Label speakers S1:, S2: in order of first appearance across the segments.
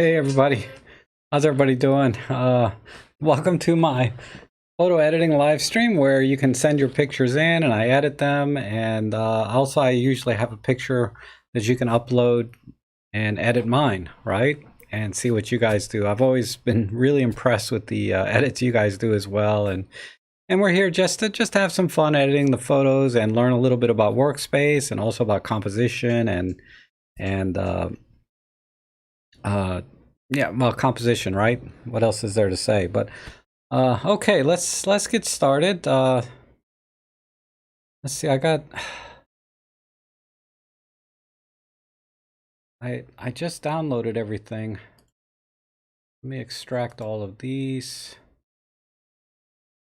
S1: Hey everybody, how's everybody doing? Welcome to my photo editing live stream where you can send your pictures in and I edit them, and also I usually have a picture that you can upload and edit mine, right? And see what you guys do. I've always been really impressed with the edits you guys do as well, and we're here just to have some fun editing the photos and learn a little bit about Workspace and also about composition and uh, yeah, well, composition, right? What else is there to say? But okay, let's get started. Let's see. I just downloaded everything. Let me extract all of these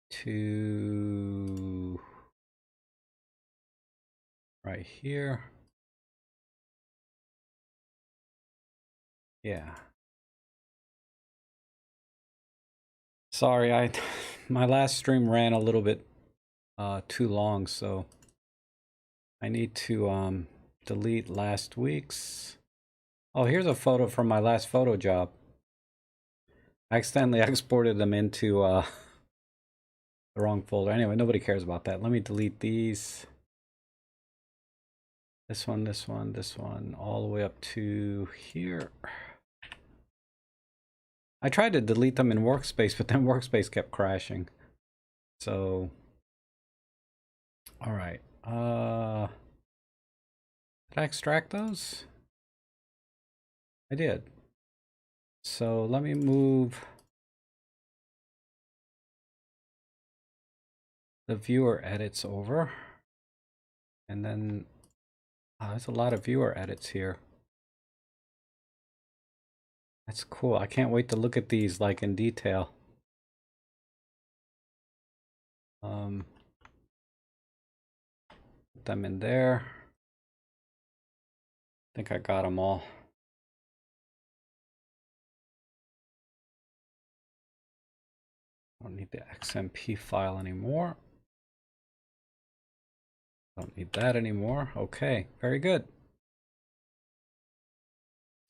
S1: to right here. Yeah. Sorry, my last stream ran a little bit too long, so I need to delete last week's. Oh, here's a photo from my last photo job. I accidentally exported them into the wrong folder. Anyway, nobody cares about that. Let me delete these. This one, this one, this one, all the way up to here. I tried to delete them in Workspace, but then Workspace kept crashing. So, all right. Did I extract those? I did. So let me move the viewer edits over. And then there's a lot of viewer edits here. That's cool. I can't wait to look at these like in detail. Put them in there. I think I got them all. Don't need the XMP file anymore. Don't need that anymore. Okay, very good.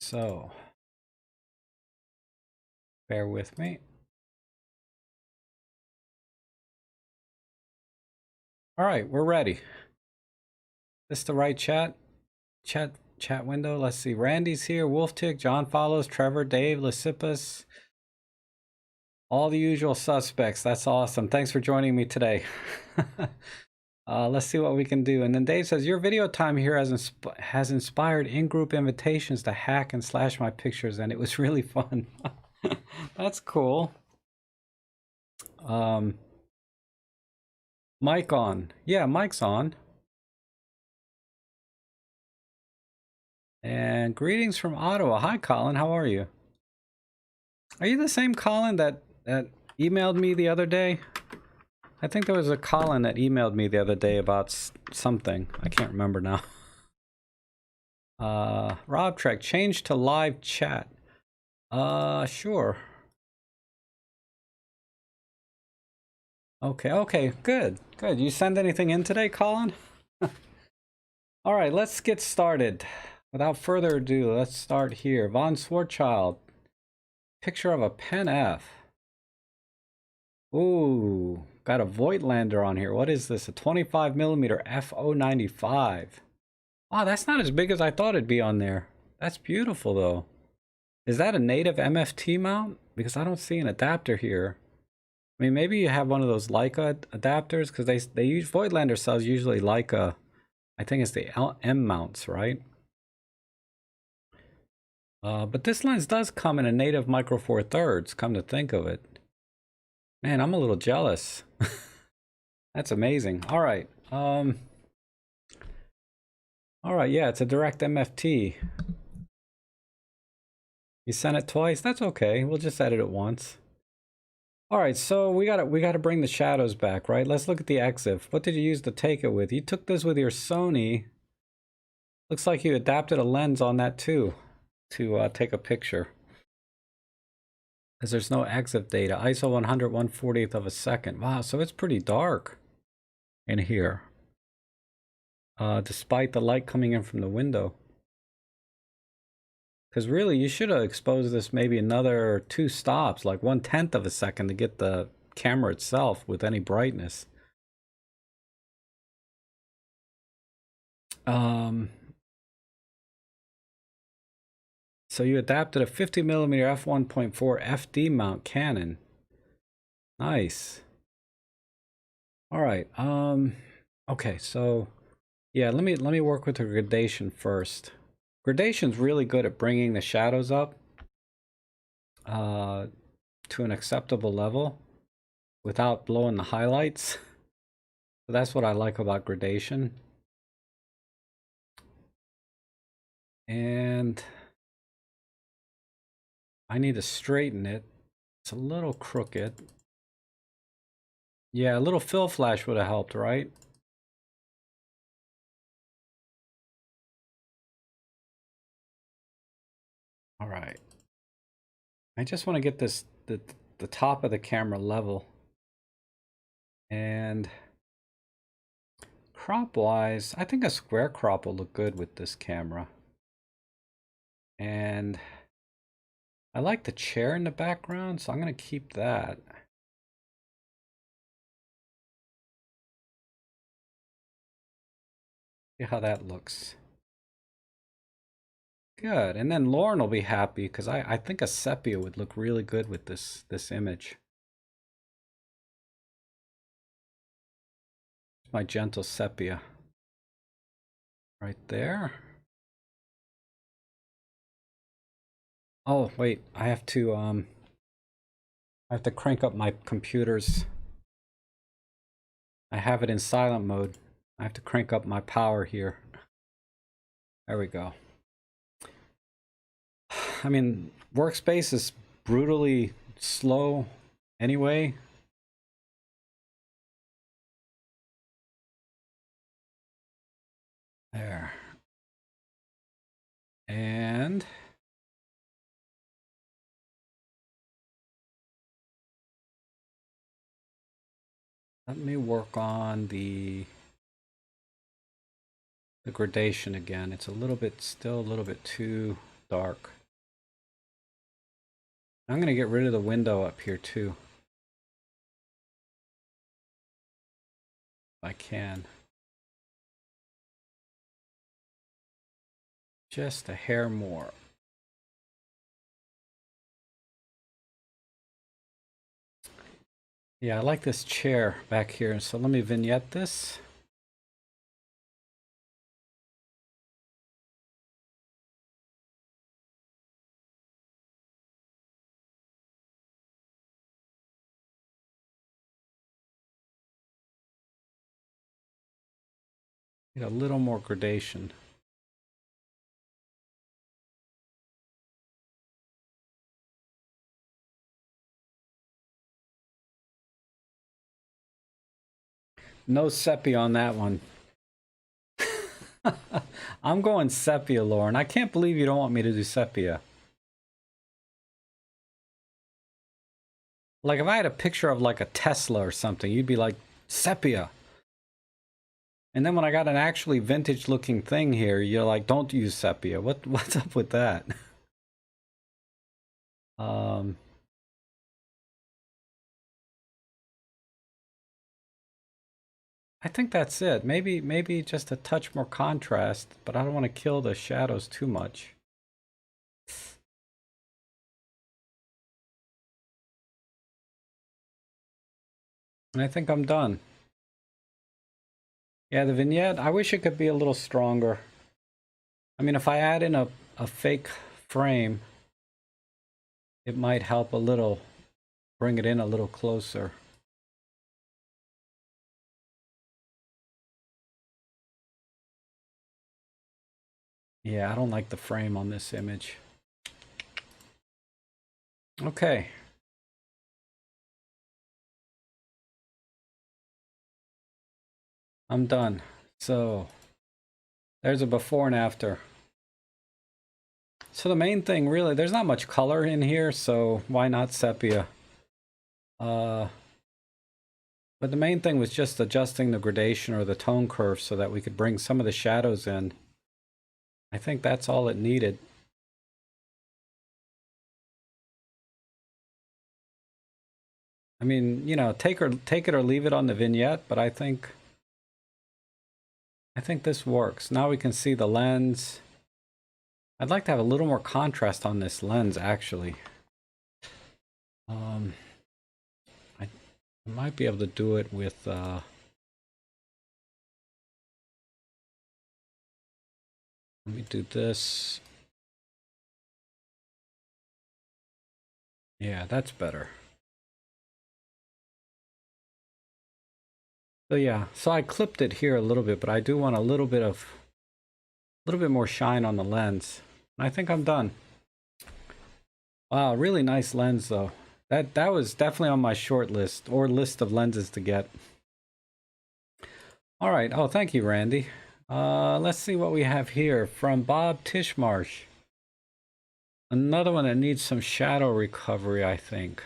S1: So, bear with me. All right, we're ready. This the right chat window. Let's see. Randy's here. Wolftick, John follows, Trevor, Dave, Lysippus. All the usual suspects. That's awesome. Thanks for joining me today. Let's see what we can do. And then Dave says, your video time here has inspired in-group invitations to hack and slash my pictures, and it was really fun. That's cool. Mic on. Yeah, mic's on. And greetings from Ottawa. Hi, Colin. How are you? Are you the same Colin that emailed me the other day? I think there was a Colin that emailed me the other day about something. I can't remember now. robtrek, change to live chat. Sure. Okay, good. You send anything in today, Colin? All right, let's get started. Without further ado, let's start here. Von Schwarzschild. Picture of a Pen F. Ooh, got a Voigtlander on here. What is this? A 25mm f095. Wow, that's not as big as I thought it'd be on there. That's beautiful, though. Is that a native MFT mount? Because I don't see an adapter here. I mean, maybe you have one of those Leica adapters, because they use Voigtlander cells usually Leica. I think it's the M mounts, right? But this lens does come in a native Micro Four Thirds, come to think of it. Man, I'm a little jealous. That's amazing. All right. All right, yeah, it's a direct MFT. You sent it twice? That's okay. We'll just edit it once. All right, so we gotta bring the shadows back, right? Let's look at the EXIF. What did you use to take it with? You took this with your Sony. Looks like you adapted a lens on that too to take a picture. Because there's no EXIF data. ISO 100, 1/40th of a second. Wow, so it's pretty dark in here. Despite the light coming in from the window. Because really, you should have exposed this maybe another 2 stops, like 1/10 of a second to get the camera itself with any brightness. So you adapted a 50mm f1.4 FD mount Canon. Nice. All right. Okay, so yeah, let me work with the gradation first. Gradation's really good at bringing the shadows up to an acceptable level without blowing the highlights. So that's what I like about gradation. And I need to straighten it. It's a little crooked. Yeah, a little fill flash would have helped, right? All right. I just want to get this the top of the camera level. And crop wise, I think a square crop will look good with this camera. And I like the chair in the background, so I'm going to keep that. See how that looks. Good. And then Lauren will be happy because I think a sepia would look really good with this image. My gentle sepia. Right there. Oh, wait. I have to crank up my computer's. I have it in silent mode. I have to crank up my power here. There we go. I mean, Workspace is brutally slow anyway. There. And let me work on the gradation again. It's a little bit, still a little bit too dark. I'm going to get rid of the window up here too. If I can. Just a hair more. Yeah, I like this chair back here. So let me vignette this. Need a little more gradation. No sepia on that one. I'm going sepia, Lauren. I can't believe you don't want me to do sepia. Like if I had a picture of like a Tesla or something, you'd be like, sepia. And then when I got an actually vintage looking thing here, you're like, don't use sepia. What's up with that? I think that's it. Maybe just a touch more contrast, but I don't want to kill the shadows too much. And I think I'm done. Yeah, the vignette, I wish it could be a little stronger. I mean, if I add in a fake frame, it might help a little, bring it in a little closer. Yeah, I don't like the frame on this image. Okay. I'm done. So there's a before and after. So the main thing really, there's not much color in here, so why not sepia? But the main thing was just adjusting the gradation or the tone curve so that we could bring some of the shadows in. I think that's all it needed. I mean, you know, take it or leave it on the vignette, but I think this works. Now we can see the lens. I'd like to have a little more contrast on this lens, actually. I might be able to do it with let me do this. Yeah, that's better. So yeah, so I clipped it here a little bit, but I do want a little bit more shine on the lens. I think I'm done. Wow, really nice lens though. That was definitely on my short list or list of lenses to get. All right. Oh, thank you, Randy. Let's see what we have here from Bob Tishmarsh. Another one that needs some shadow recovery, I think.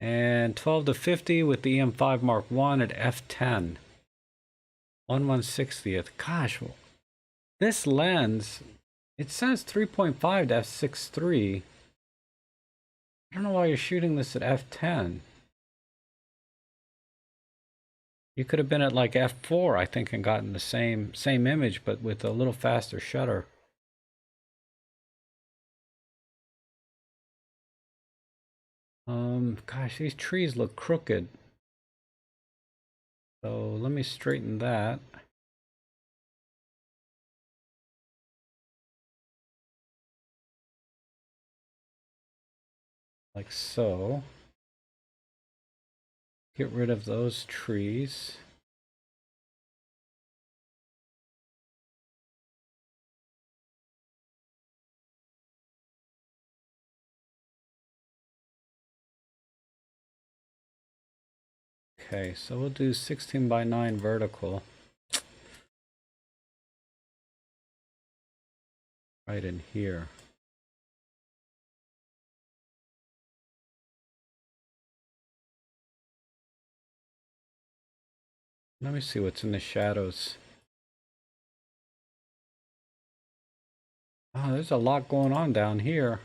S1: And 12 to 50 with the EM5 Mark 1 at f10. 1/160th. Gosh, this lens, it says 3.5 to f6.3. I don't know why you're shooting this at f10. You could have been at like f4, I think, and gotten the same image, but with a little faster shutter. Gosh, these trees look crooked. So let me straighten that. Like so. Get rid of those trees. Okay, so we'll do 16:9 vertical. Right in here. Let me see what's in the shadows. Oh, there's a lot going on down here.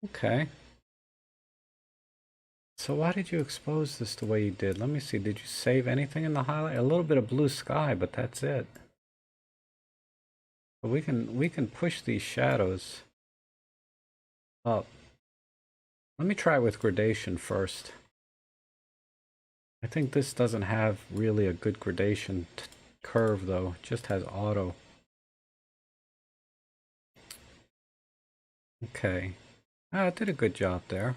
S1: Okay. So why did you expose this the way you did? Let me see. Did you save anything in the highlight? A little bit of blue sky, but that's it. But we can push these shadows up. Let me try with gradation first. I think this doesn't have really a good gradation curve though. It just has auto. Okay. I did a good job there.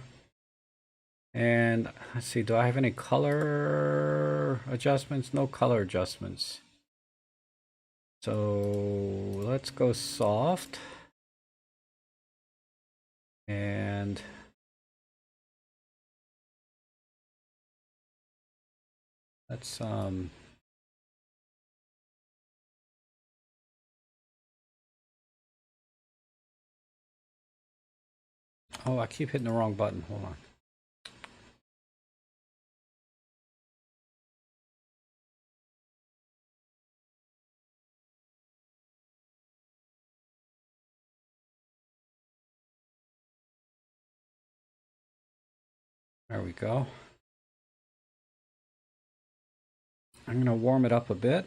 S1: And let's see, do I have any color adjustments? No color adjustments. So let's go soft. And let's oh, I keep hitting the wrong button. Hold on. There we go. I'm going to warm it up a bit.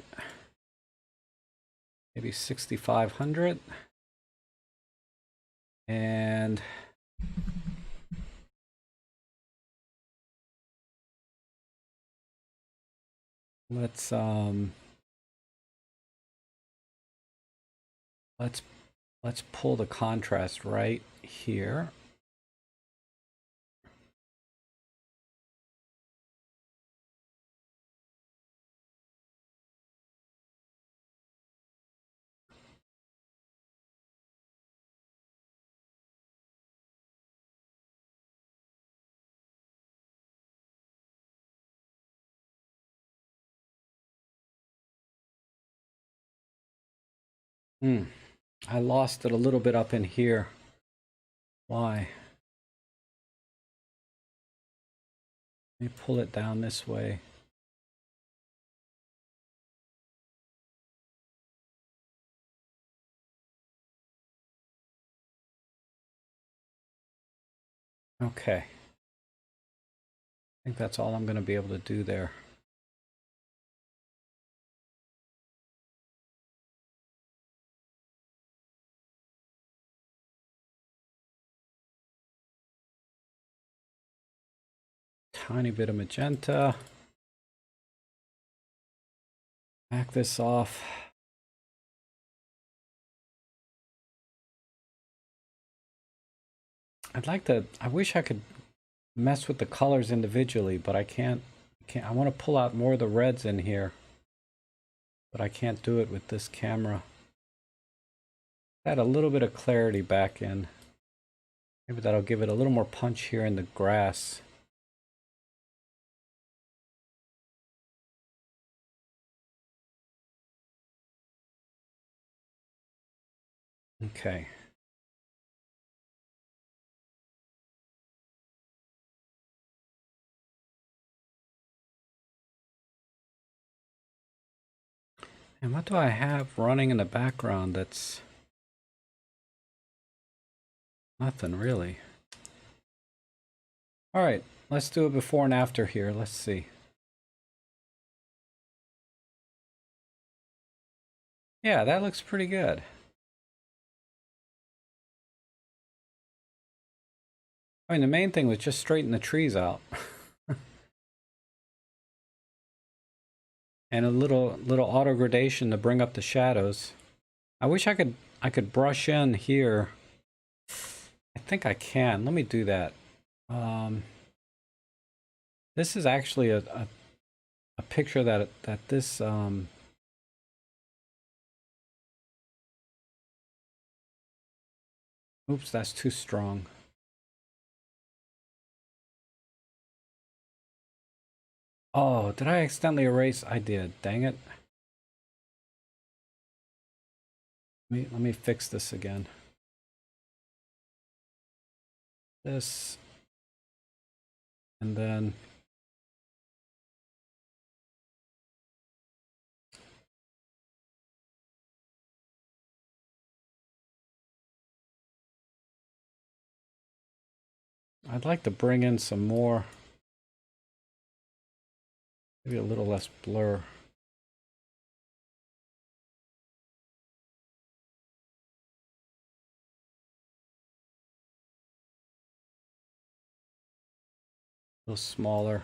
S1: Maybe 6,500. And let's pull the contrast right here. I lost it a little bit up in here. Why? Let me pull it down this way. Okay. I think that's all I'm going to be able to do there. Tiny bit of magenta. Back this off. I wish I could mess with the colors individually, but I can't. I want to pull out more of the reds in here, but I can't do it with this camera. Add a little bit of clarity back in. Maybe that'll give it a little more punch here in the grass. Okay. And what do I have running in the background that's nothing really? All right, let's do it before and after here. Let's see. Yeah, that looks pretty good. I mean, the main thing was just straighten the trees out. And a little auto gradation to bring up the shadows. I wish I could brush in here. I think I can. Let me do that. This is actually a picture that this oops, that's too strong. Oh, did I accidentally erase? I did. Dang it. Let me fix this again. This. And then I'd like to bring in some more, maybe a little less blur. A little smaller.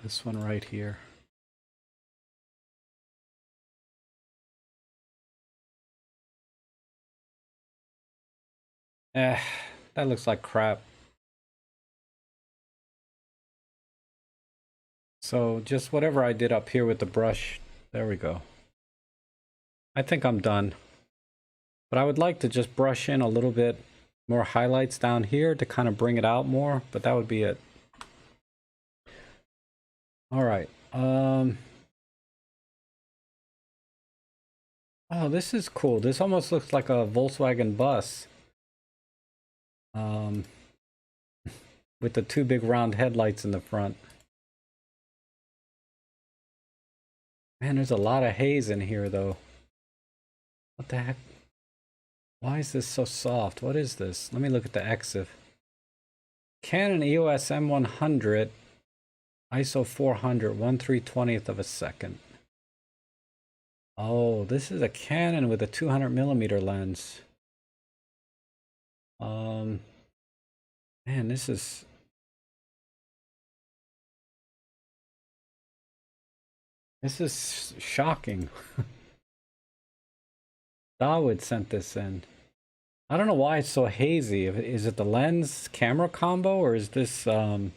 S1: This one right here. Eh, that looks like crap. So just whatever I did up here with the brush, there we go. I think I'm done. But I would like to just brush in a little bit more highlights down here to kind of bring it out more, but that would be it. All right. Oh, this is cool. This almost looks like a Volkswagen bus. With the two big round headlights in the front. Man, there's a lot of haze in here though. What the heck? Why is this so soft? What is this? Let me look at the EXIF. Canon EOS M100, ISO 400, 1/320th of a second. Oh, this is a Canon with a 200mm lens. Man, this is shocking. Dawood sent this in. I don't know why it's so hazy. Is it the lens camera combo, or is this or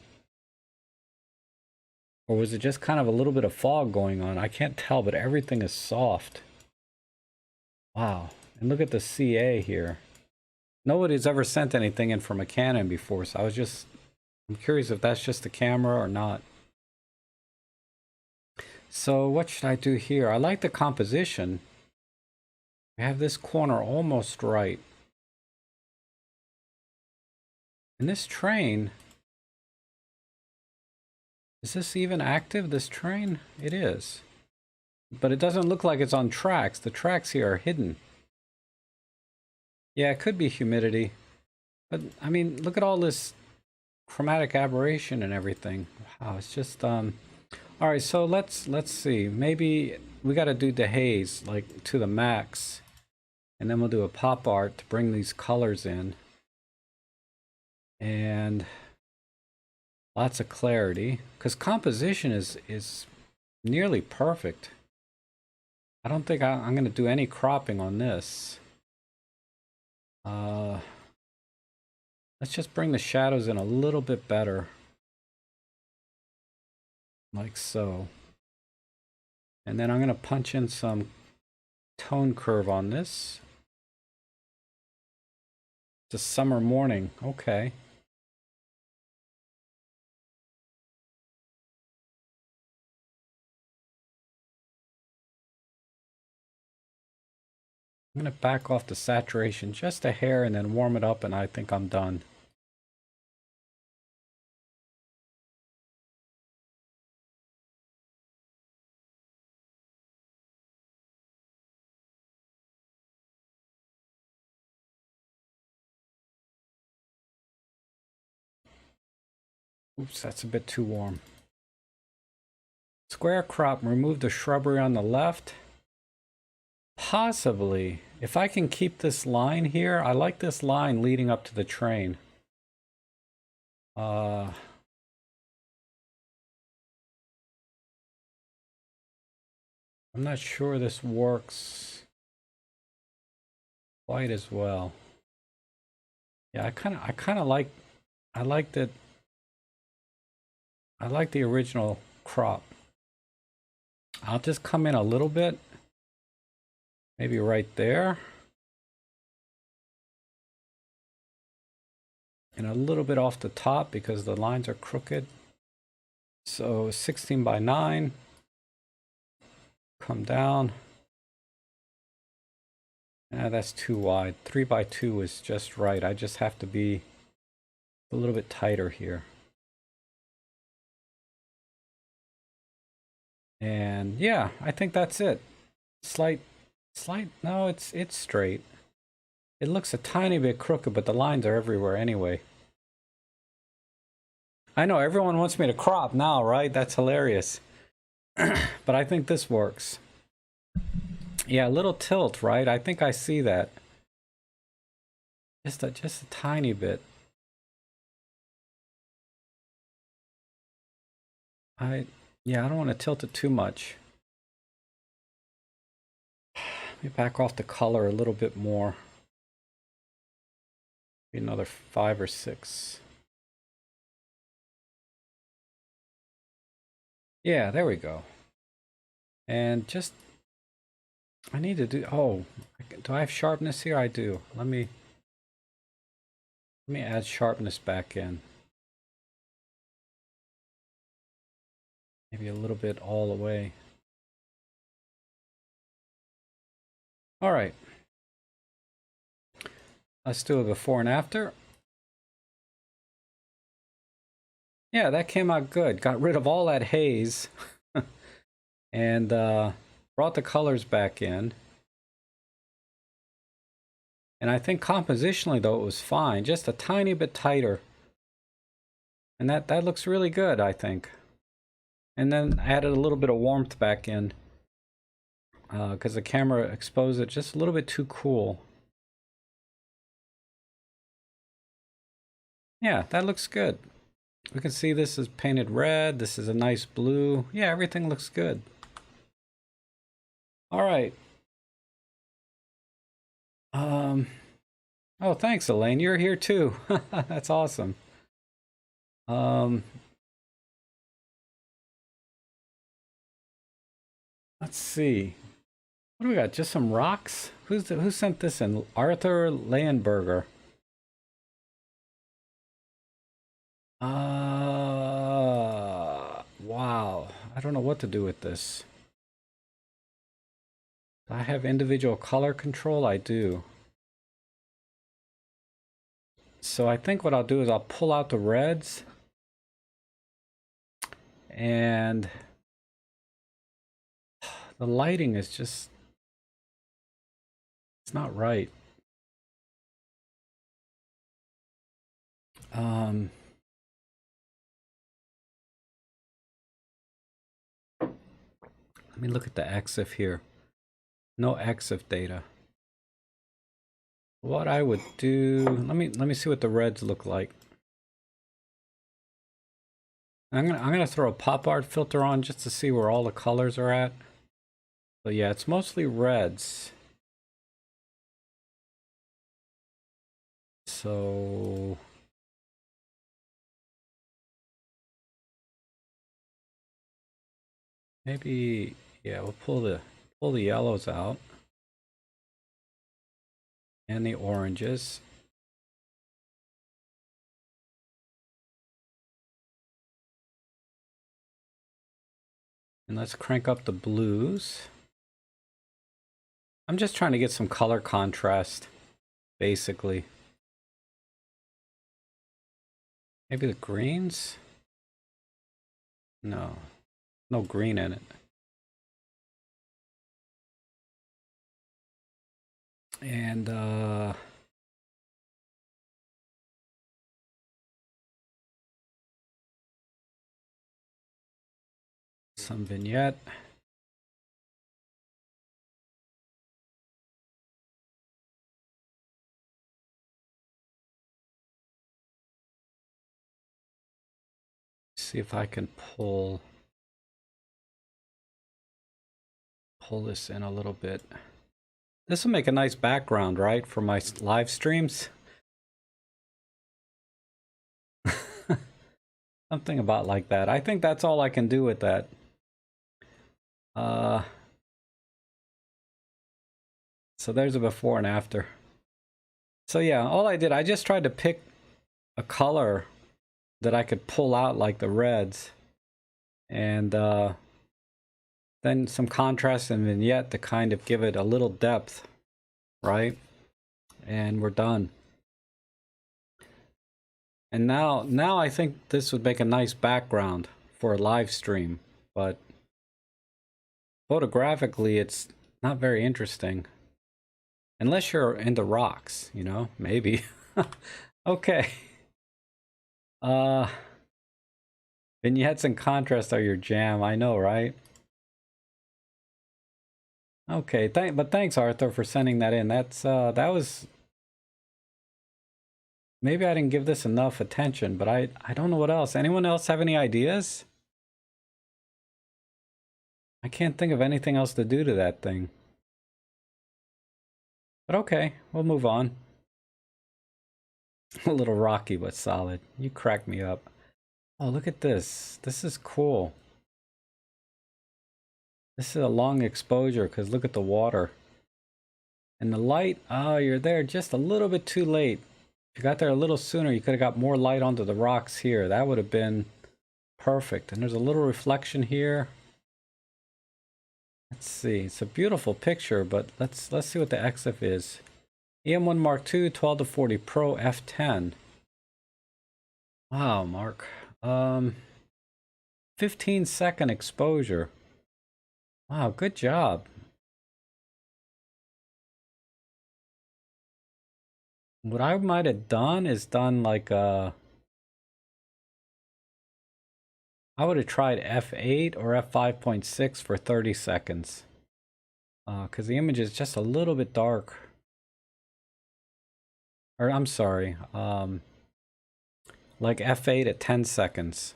S1: was it just kind of a little bit of fog going on? I can't tell, but everything is soft. Wow. And look at the CA here. Nobody's ever sent anything in from a Canon before, so I'm curious if that's just the camera or not. So what should I do here? I like the composition. We have this corner almost right. And this train, Is this even active, this train? It is. But it doesn't look like it's on tracks. The tracks here are hidden. Yeah, it could be humidity. But, I mean, look at all this chromatic aberration and everything. Wow, it's just, all right, so let's see. Maybe we got to do dehaze, like, to the max. And then we'll do a pop art to bring these colors in. And lots of clarity. Because composition is nearly perfect. I don't think I'm going to do any cropping on this. Let's just bring the shadows in a little bit better. Like so. And then I'm going to punch in some tone curve on this. It's a summer morning. Okay. I'm going to back off the saturation just a hair and then warm it up, and I think I'm done. Oops, that's a bit too warm. Square crop, remove the shrubbery on the left. Possibly. If I can keep this line here, I like this line leading up to the train. I'm not sure this works quite as well. Yeah, I kind of like, I like the original crop. I'll just come in a little bit, maybe right there, and a little bit off the top because the lines are crooked. So 16 by 9, come down. That's too wide. 3 by 2 is just right. I just have to be a little bit tighter here. And yeah, I think that's it. Slight, no, it's straight. It looks a tiny bit crooked, but the lines are everywhere anyway. I know everyone wants me to crop now, right? That's hilarious. But I think this works. Yeah, a little tilt, right? I think I see that. Just a tiny bit. Yeah, I don't want to tilt it too much. Let me back off the color a little bit more. Maybe another 5 or 6. Yeah, there we go. And just, I need to do, oh, do I have sharpness here? I do. Let me add sharpness back in. Maybe a little bit all the way. All right. Let's do a before and after. Yeah, that came out good. Got rid of all that haze and brought the colors back in. And I think compositionally, though, it was fine. Just a tiny bit tighter. And that looks really good, I think. And then added a little bit of warmth back in. Because the camera exposed it just a little bit too cool. Yeah, that looks good. We can see this is painted red. This is a nice blue. Yeah, everything looks good. All right. Oh, thanks, Elaine. You're here too. That's awesome. Let's see. What do we got? Just some rocks? Who sent this in? Arthur Leyenberger. Wow. I don't know what to do with this. Do I have individual color control? I do. So I think what I'll do is I'll pull out the reds And the lighting is just, it's not right. Let me look at the EXIF here. No EXIF data. What I would do, let me see what the reds look like. I'm gonna throw a pop art filter on just to see where all the colors are at. So yeah, it's mostly reds. So maybe, yeah, we'll pull the yellows out and the oranges. And let's crank up the blues. I'm just trying to get some color contrast, basically. Maybe the greens? No, no green in it. And some vignette. See if I can pull this in a little bit. This will make a nice background, right, for my live streams? Something about like that. I think that's all I can do with that. So there's a before and after. So yeah, all I did, I just tried to pick a color that I could pull out like the reds. And then some contrast and vignette to kind of give it a little depth, right? And we're done. And now I think this would make a nice background for a live stream, but photographically it's not very interesting. Unless you're into rocks, you know, maybe. Okay. Vignettes and contrast are your jam, I know, right? Okay, but thanks Arthur for sending that in. That's that was, maybe I didn't give this enough attention, but I don't know what else. Anyone else have any ideas? I can't think of anything else to do to that thing. But okay, we'll move on. A little rocky, but solid. You crack me up. Oh, look at this. This is cool. This is a long exposure because look at the water. And the light, oh, you're there just a little bit too late. If you got there a little sooner, you could have got more light onto the rocks here. That would have been perfect. And there's a little reflection here. Let's see. It's a beautiful picture, but let's see what the EXIF is. EM1 Mark II, 12 to 40 Pro f10. Wow, Mark. 15-second exposure. Wow, good job. What I might have done is done like I would have tried f8 or f5.6 for 30 seconds. Because the image is just a little bit dark. Or I'm sorry, like f8 at 10 seconds.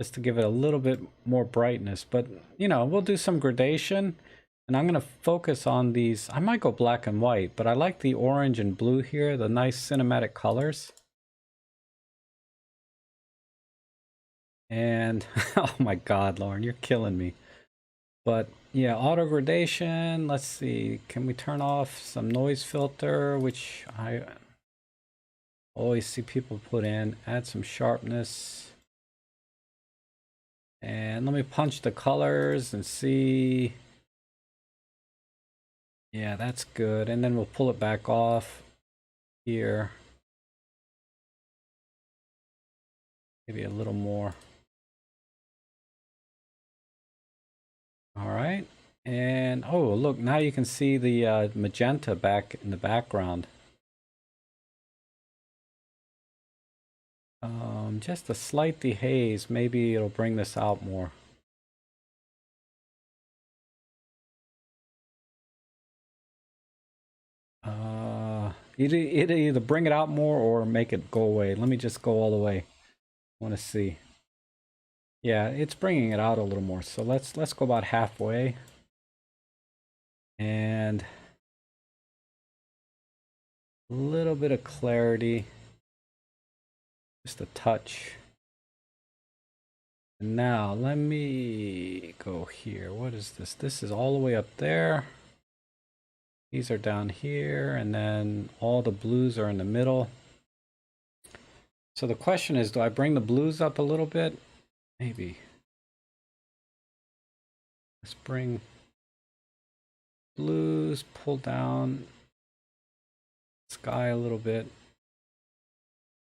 S1: Just to give it a little bit more brightness. But, you know, we'll do some gradation. And I'm going to focus on these. I might go black and white, but I like the orange and blue here, the nice cinematic colors. And, oh my God, Lauren, you're killing me. But yeah, auto gradation. Let's see. Can we turn off some noise filter, which I always see people put in? Add some sharpness. And let me punch the colors and see. Yeah, that's good. And then we'll pull it back off here. Maybe a little more. All right. And oh, look, now you can see the magenta back in the background. Just a slight dehaze. Maybe it'll bring this out more. It'll either bring it out more or make it go away. Let me just go all the way. I want to see. Yeah, it's bringing it out a little more. So let's go about halfway. And a little bit of clarity. Just a touch. And now let me go here. What is this? This is all the way up there. These are down here, and then all the blues are in the middle. So the question is, do I bring the blues up a little bit? Maybe. Let's bring blues, pull down sky a little bit.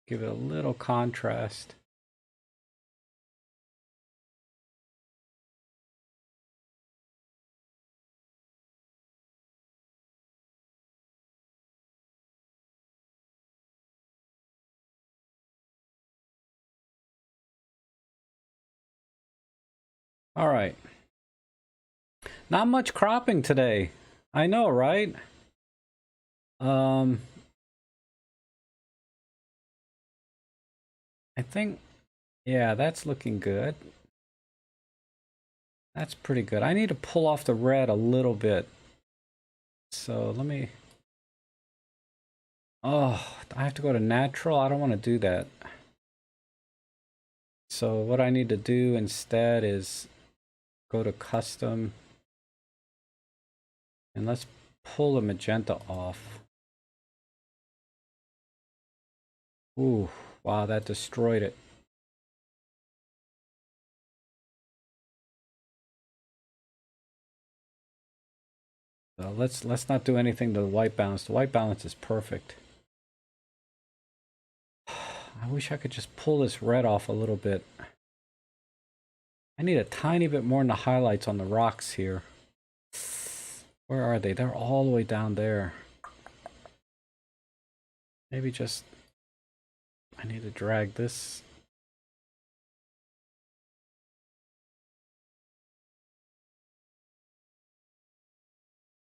S1: Give it a little contrast. All right. Not much cropping today. I know, right? I think, yeah, that's looking good. That's pretty good. I need to pull off the red a little bit. So let me, oh, I have to go to natural. I don't want to do that. So what I need to do instead is go to custom. And let's pull the magenta off. Ooh, wow, that destroyed it. So let's not do anything to the white balance. The white balance is perfect. I wish I could just pull this red off a little bit. I need a tiny bit more in the highlights on the rocks here. Where are they? They're all the way down there. Maybe just, I need to drag this.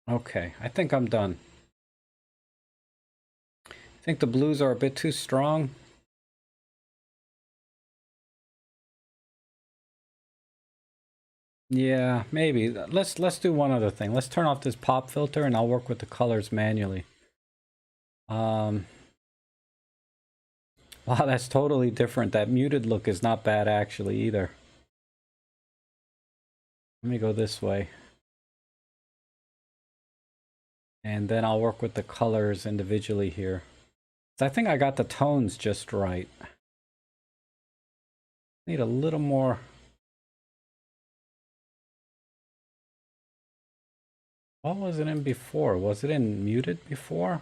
S1: Okay, I think I'm done. I think the blues are a bit too strong. Yeah, maybe. Let's do one other thing. Let's turn off this pop filter and I'll work with the colors manually. Wow, that's totally different. That muted look is not bad actually either. Let me go this way. And then I'll work with the colors individually here. So I think I got the tones just right. Need a little more. What was it in before? Was it in muted before?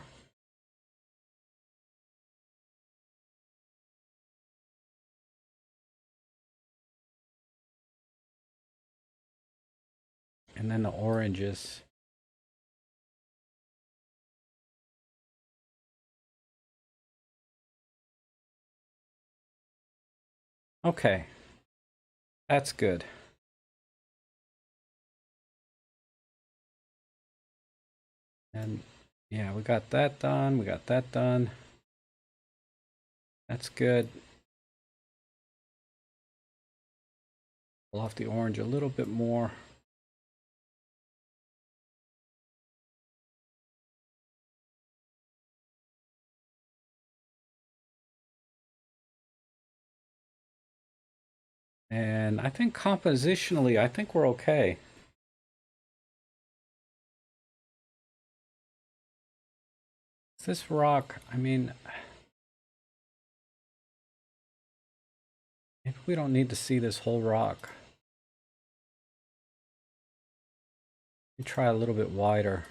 S1: And then the oranges. Okay. That's good. And yeah, we got that done. We got that done. That's good. Pull off the orange a little bit more. And I think compositionally, I think we're okay. This rock, I mean, maybe we don't need to see this whole rock. Let me try a little bit wider.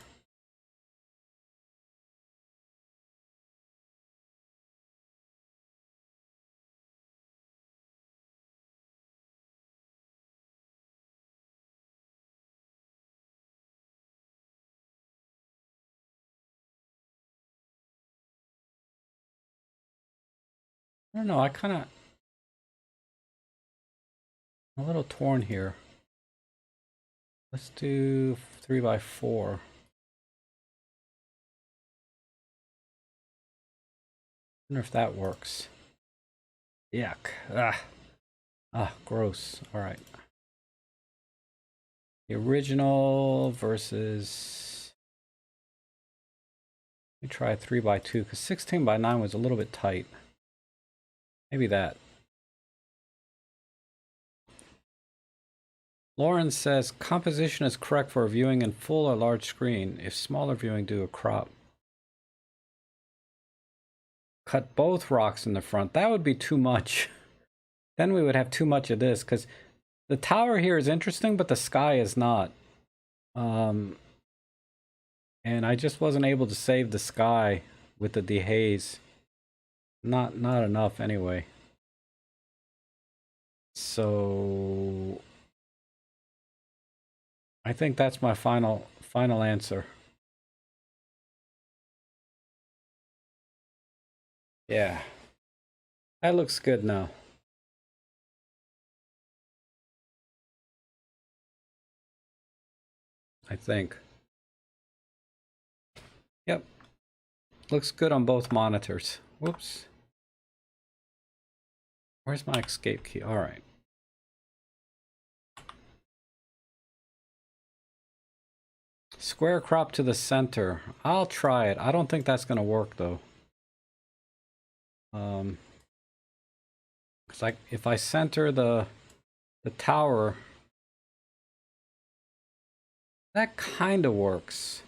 S1: I don't know, I kind of, a little torn here. Let's do 3x4. Wonder if that works. Yuck. Gross. All right. The original versus. Let me try 3x2 because 16x9 was a little bit tight. Maybe that. Lauren says composition is correct for viewing in full or large screen. If smaller viewing, do a crop. Cut both rocks in the front. That would be too much. Then we would have too much of this because the tower here is interesting, but the sky is not. And I just wasn't able to save the sky with the dehaze. Not enough anyway. So I think that's my final answer. Yeah. That looks good now. I think. Yep. Looks good on both monitors. Whoops. Where's my escape key? All right. Square crop to the center. I'll try it. I don't think that's going to work though. Cause if I center the tower, that kind of works.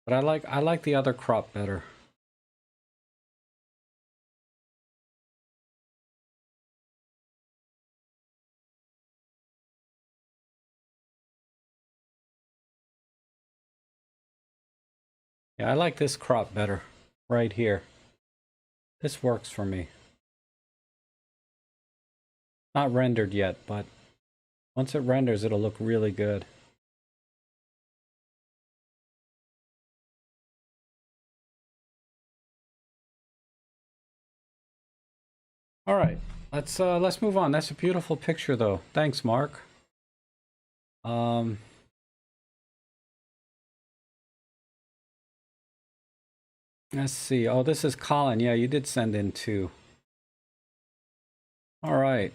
S1: But I like the other crop better. Yeah, I like this crop better right here. This works for me. Not rendered yet, but once it renders, it'll look really good. All right, let's move on. That's a beautiful picture, though. Thanks, Mark. Let's see. Oh, this is Colin. Yeah, you did send in two. All right.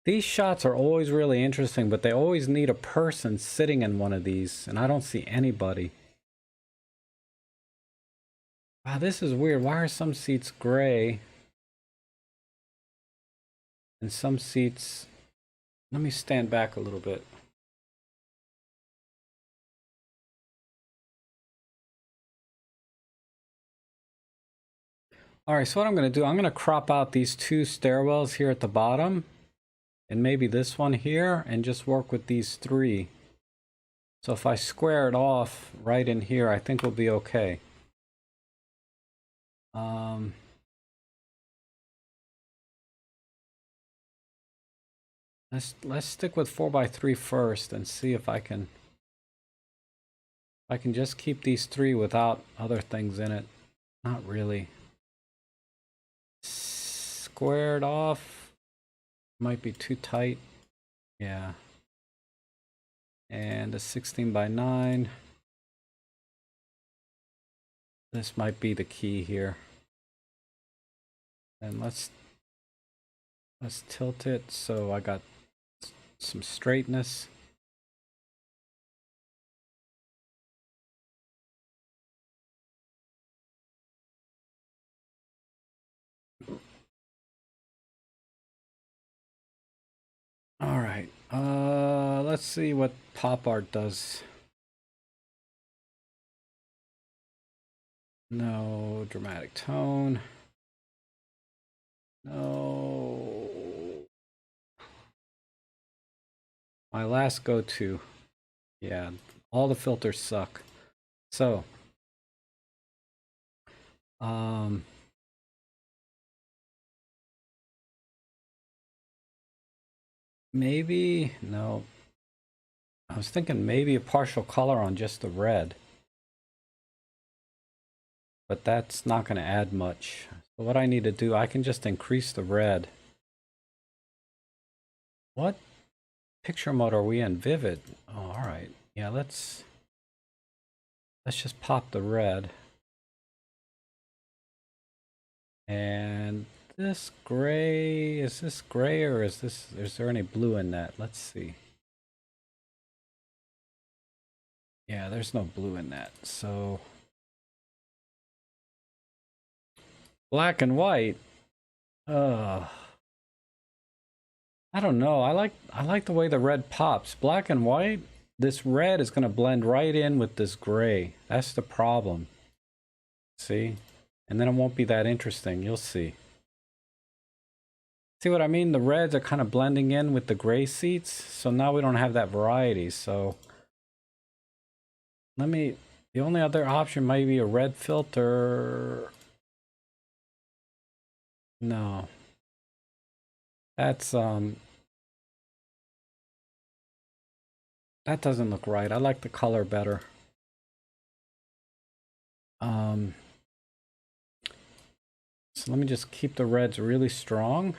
S1: These shots are always really interesting, but they always need a person sitting in one of these, and I don't see anybody. Wow, this is weird. Why are some seats gray? And some seats... Let me stand back a little bit. All right, so what I'm going to do, I'm going to crop out these two stairwells here at the bottom, and maybe this one here, and just work with these three. So if I square it off right in here, I think we'll be okay. Let's stick with 4x3 first and see if I can just keep these three without other things in it. Not really. Squared off might be too tight. Yeah. And a 16x9. This might be the key here. And let's tilt it so I got some straightness. All right. Let's see what pop art does. No dramatic tone. No. My last go-to. Yeah, all the filters suck. So, maybe, no. I was thinking maybe a partial color on just the red. but that's not going to add much. So what I need to do, I can just increase the red. What picture mode are we in? Vivid. Oh, all right. Yeah, let's just pop the red. And this gray, is this gray or is there any blue in that? Let's see. Yeah, there's no blue in that. So black and white. I don't know. I like the way the red pops. Black and white, this red is going to blend right in with this gray. That's the problem. See? And then it won't be that interesting. You'll see. See what I mean? The reds are kind of blending in with the gray seats. So now we don't have that variety. So the only other option might be a red filter. No. That's, that doesn't look right. I like the color better. So let me just keep the reds really strong.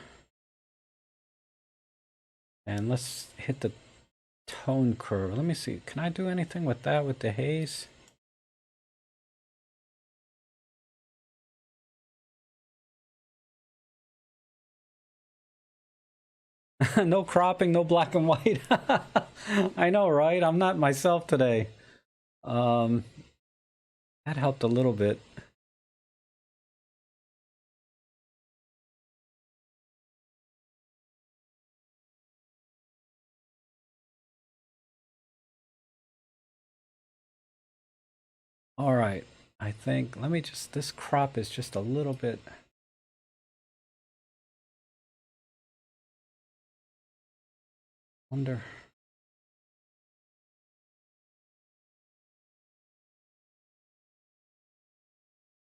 S1: And let's hit the tone curve. Let me see. Can I do anything with that with the haze? No cropping, no black and white. I know, right? I'm not myself today. That helped a little bit. All right. I think, let me just, this crop is just a little bit. Wonder.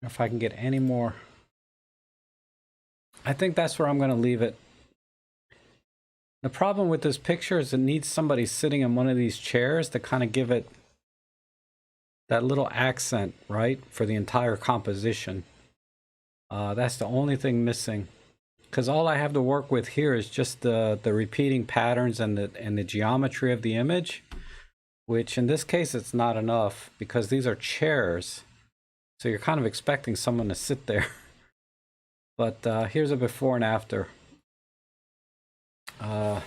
S1: If I can get any more. I think that's where I'm going to leave it. The problem with this picture is it needs somebody sitting in one of these chairs to kind of give it that little accent, right, for the entire composition. That's the only thing missing. Because all I have to work with here is just the repeating patterns and the geometry of the image, which in this case it's not enough because these are chairs. So you're kind of expecting someone to sit there. But here's a before and after. I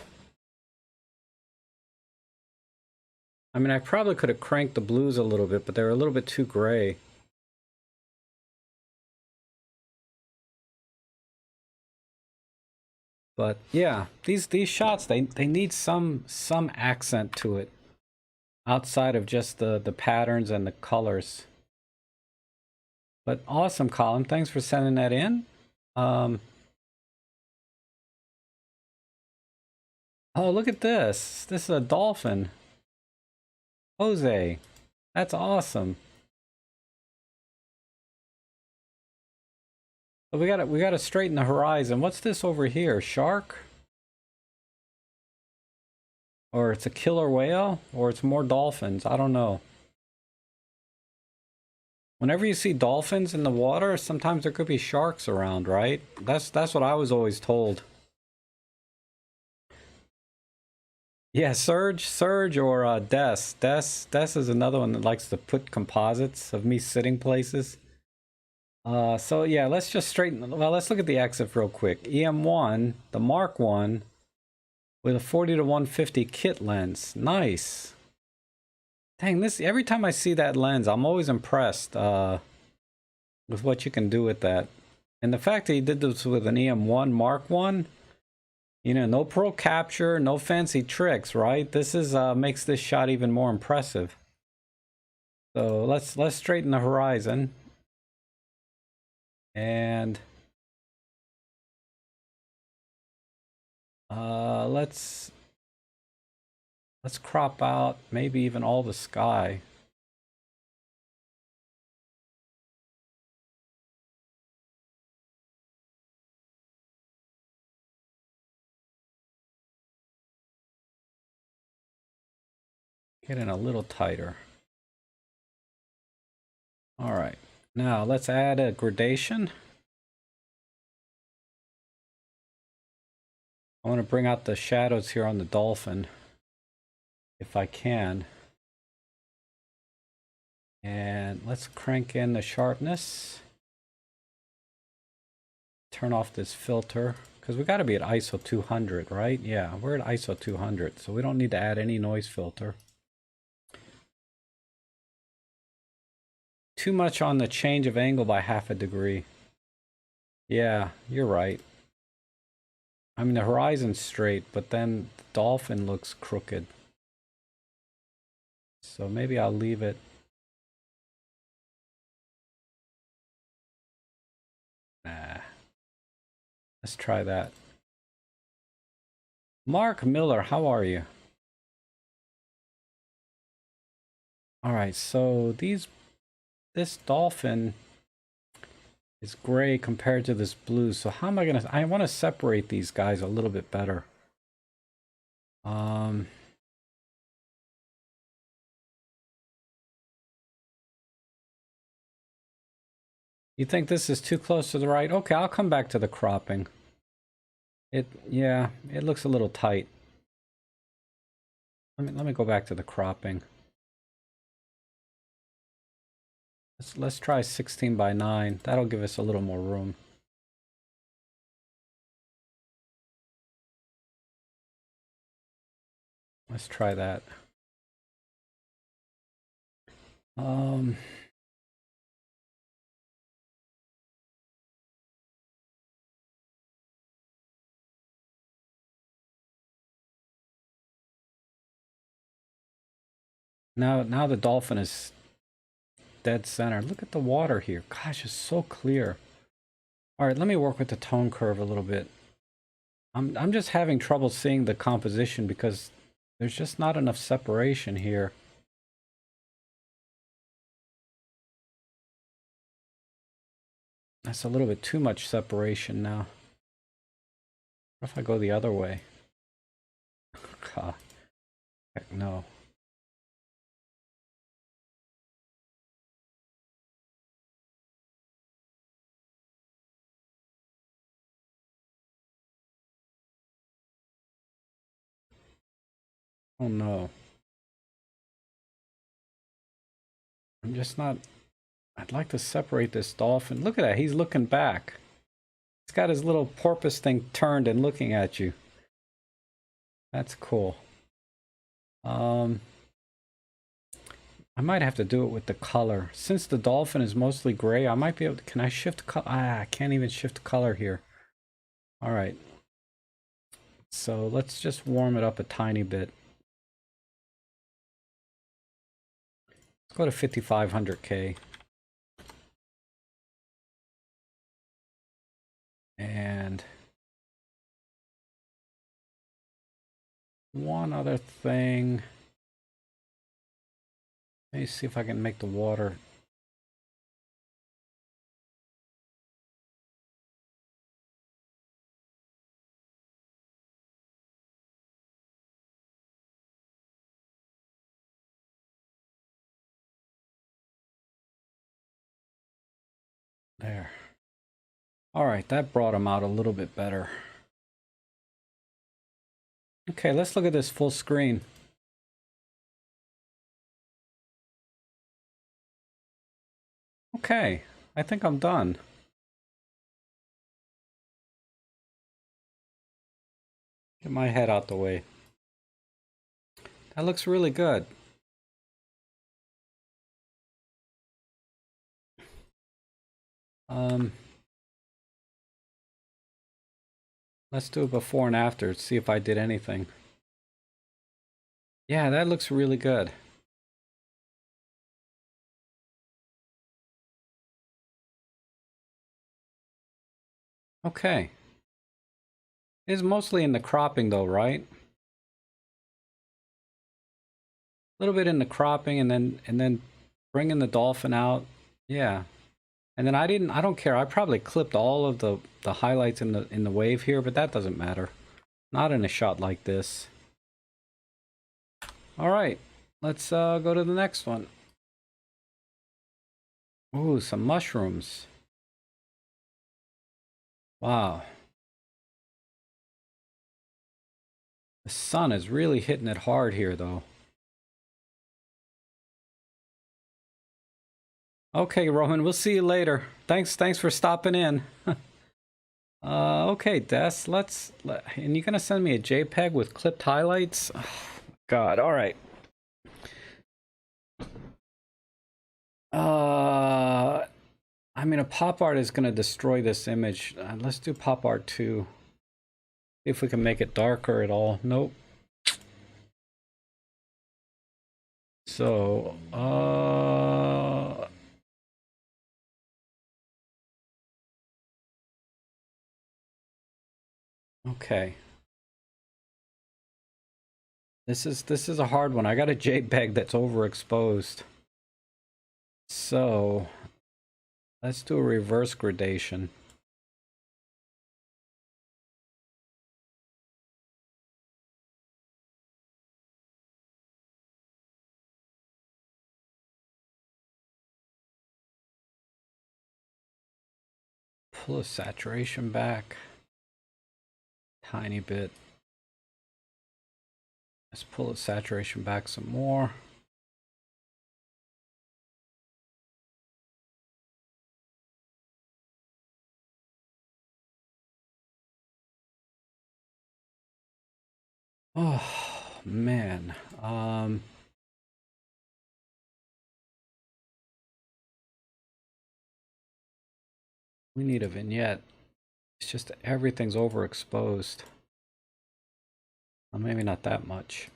S1: mean, I probably could have cranked the blues a little bit, but they were a little bit too gray. But yeah, these shots, they need some accent to it outside of just the patterns and the colors. But awesome, Colin. Thanks for sending that in. Oh, look at this. This is a dolphin. Jose. That's awesome. So we gotta straighten the horizon. What's this over here? Shark? Or it's a killer whale? Or it's more dolphins? I don't know. Whenever you see dolphins in the water, sometimes there could be sharks around, right? That's what I was always told. Yeah, Surge or Des. Des is another one that likes to put composites of me sitting places. So yeah, let's just straighten. Well, let's look at the exif real quick. EM1, the Mark 1 with a 40 to 150 kit lens. Nice. Dang, this every time I see that lens, I'm always impressed with what you can do with that. And the fact that he did this with an EM1 Mark 1, you know, no pro capture, no fancy tricks, right? This is makes this shot even more impressive. So let's straighten the horizon. And let's crop out maybe even all the sky. Get in a little tighter. All right. Now let's add a gradation. I want to bring out the shadows here on the dolphin, if I can. And let's crank in the sharpness. Turn off this filter, because we got to be at ISO 200, right? Yeah, we're at ISO 200, so we don't need to add any noise filter. Too much on the change of angle by 1/2 degree. Yeah, you're right. I mean, the horizon's straight, but then the dolphin looks crooked. So maybe I'll leave it. Nah. Let's try that. Mark Miller, how are you? All right, so this dolphin is gray compared to this blue. So how am I gonna? I want to separate these guys a little bit better. You think this is too close to the right? Okay, I'll come back to the cropping. Yeah, it looks a little tight. Let me go back to the cropping. Let's try 16:9. That'll give us a little more room. Let's try that. Now the dolphin is dead center. Look at the water here. Gosh, it's so clear. All right, let me work with the tone curve a little bit. I'm just having trouble seeing the composition because there's just not enough separation here. That's a little bit too much separation now. What if I go the other way? God, heck no. Oh no. I'm just not... I'd like to separate this dolphin. Look at that, he's looking back. He's got his little porpoise thing turned and looking at you. That's cool. I might have to do it with the color. Since the dolphin is mostly gray, I might be able to... Can I shift color? I can't even shift color here. All right. So let's just warm it up a tiny bit. Let's go to 5500K. And one other thing. Let me see if I can make the water. There. All right, that brought them out a little bit better. Okay, let's look at this full screen. Okay, I think I'm done. Get my head out the way. That looks really good. Let's do a before and after, see if I did anything. Yeah, that looks really good. Okay. It's mostly in the cropping though, right? A little bit in the cropping and then bringing the dolphin out. Yeah. And then I don't care. I probably clipped all of the highlights in the wave here, but that doesn't matter. Not in a shot like this. All right. Let's go to the next one. Ooh, some mushrooms. Wow. The sun is really hitting it hard here, though. Okay, Rohan, we'll see you later. Thanks for stopping in. Okay, Des, and you're gonna send me a JPEG with clipped highlights? Oh, God, all right. I mean, a pop art is gonna destroy this image. Let's do pop art 2. See if we can make it darker at all. Nope. So, okay. This is a hard one. I got a JPEG that's overexposed. So, let's do a reverse gradation. Pull the saturation back. Tiny bit. Let's pull the saturation back some more. Oh, man. We need a vignette. It's just everything's overexposed. Well, maybe not that much.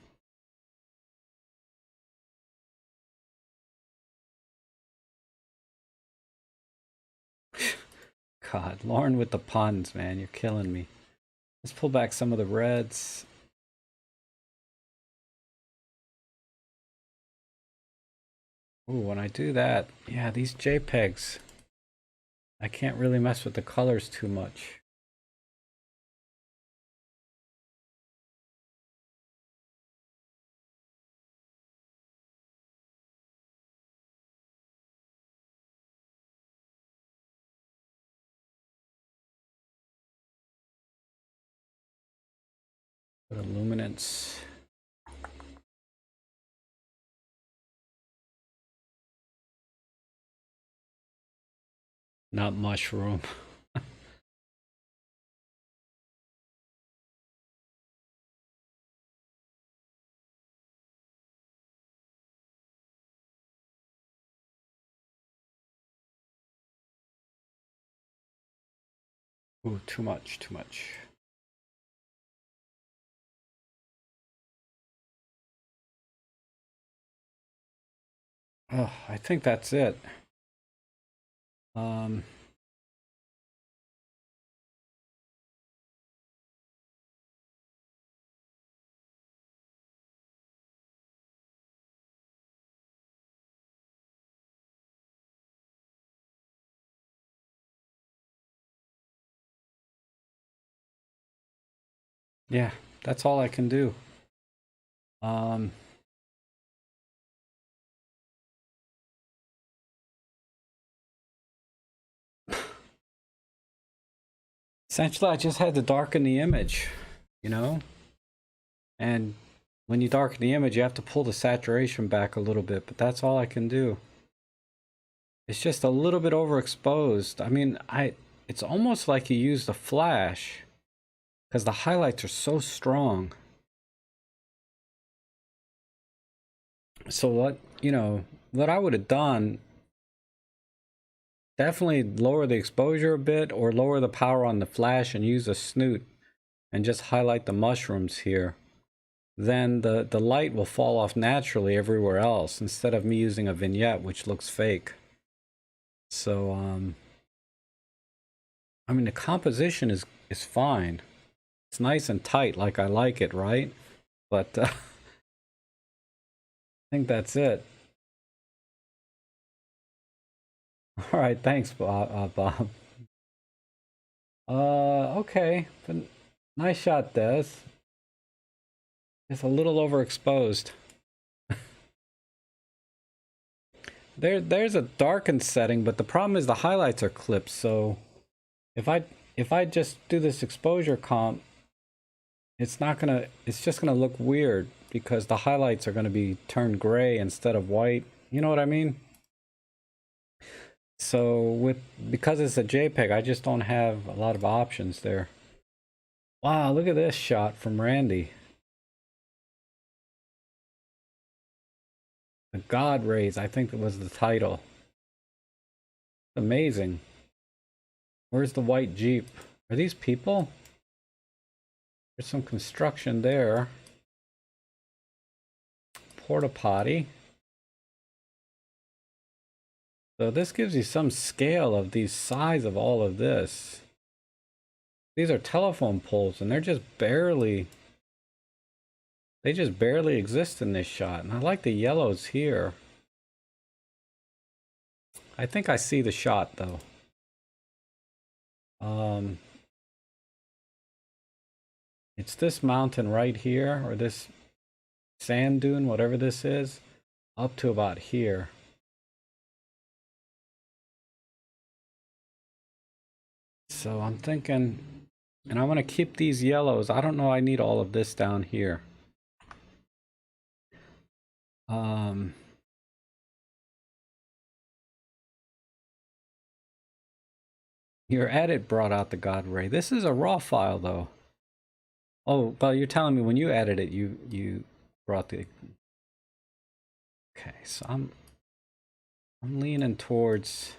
S1: God, Lauren with the puns, man. You're killing me. Let's pull back some of the reds. Ooh, when I do that, yeah, these JPEGs, I can't really mess with the colors too much. Put a luminance. Not mushroom. Ooh, too much, too much. Oh, I think that's it. Yeah, that's all I can do. Essentially, I just had to darken the image, you know? And when you darken the image, you have to pull the saturation back a little bit, but that's all I can do. It's just a little bit overexposed. I mean, it's almost like you used a flash because the highlights are so strong. So what I would have done, definitely lower the exposure a bit or lower the power on the flash and use a snoot and just highlight the mushrooms here. Then the light will fall off naturally everywhere else instead of me using a vignette, which looks fake. So, I mean, the composition is fine. It's nice and tight, like I like it, right? But I think that's it. All right, thanks, Bob. Okay, but nice shot, Des. It's a little overexposed. there's a darkened setting, but the problem is the highlights are clipped. So if I just do this exposure comp, it's just gonna look weird because the highlights are gonna be turned gray instead of white. You know what I mean? So because it's a JPEG, I just don't have a lot of options there. Wow, look at this shot from Randy. The God Rays, I think that was the title. Amazing. Where's the white Jeep? Are these people? There's some construction there. Porta potty. So this gives you some scale of the size of all of this. These are telephone poles and they just barely exist in this shot. And I like the yellows here. I think I see the shot though. It's this mountain right here, or this sand dune, whatever this is, up to about here. So I'm thinking, and I want to keep these yellows. I don't know, I need all of this down here. Your edit brought out the God Ray. This is a raw file though. Oh, well, you're telling me when you edit it, you brought the... Okay, so I'm leaning towards...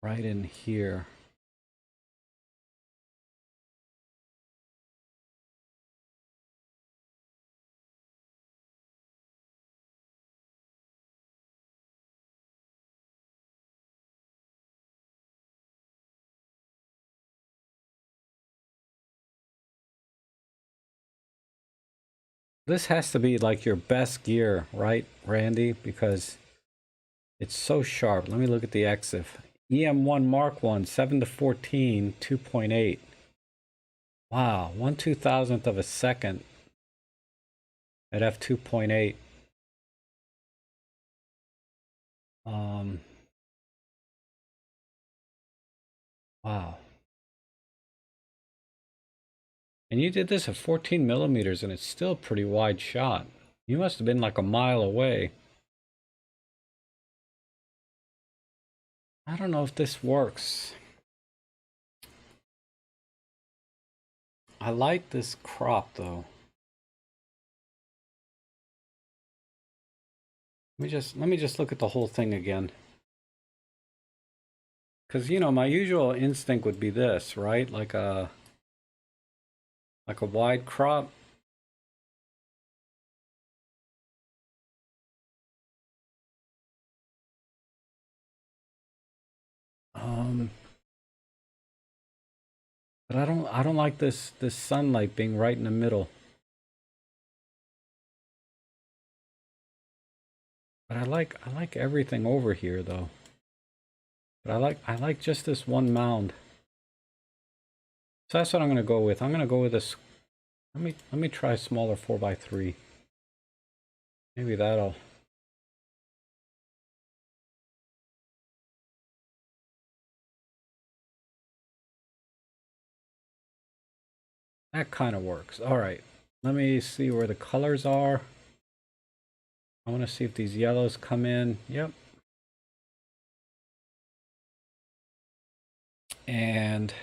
S1: right in here. This has to be like your best gear, right, Randy? Because it's so sharp. Let me look at the EXIF. EM1 Mark 1, 7 to 14, 2.8. Wow, 1/2000th of a second at f2.8. Wow. And you did this at 14 millimeters and it's still a pretty wide shot. You must have been like a mile away. I don't know if this works. I like this crop though. Let me just look at the whole thing again. Cause you know, my usual instinct would be this, right? Like a wide crop. But I don't like this sunlight being right in the middle. But I like everything over here though. But I like just this one mound. So that's what I'm gonna go with. I'm gonna go with this. Let me try smaller 4x3. Maybe that'll... That kind of works. All right. Let me see where the colors are. I want to see if these yellows come in. Yep. And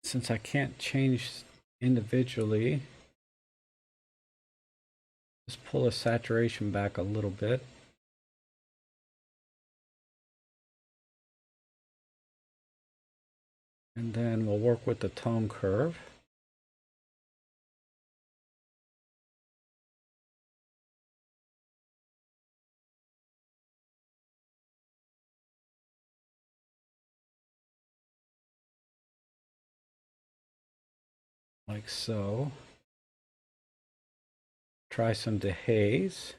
S1: since I can't change individually, just pull the saturation back a little bit. And then we'll work with the tone curve. Like so. Try some dehaze.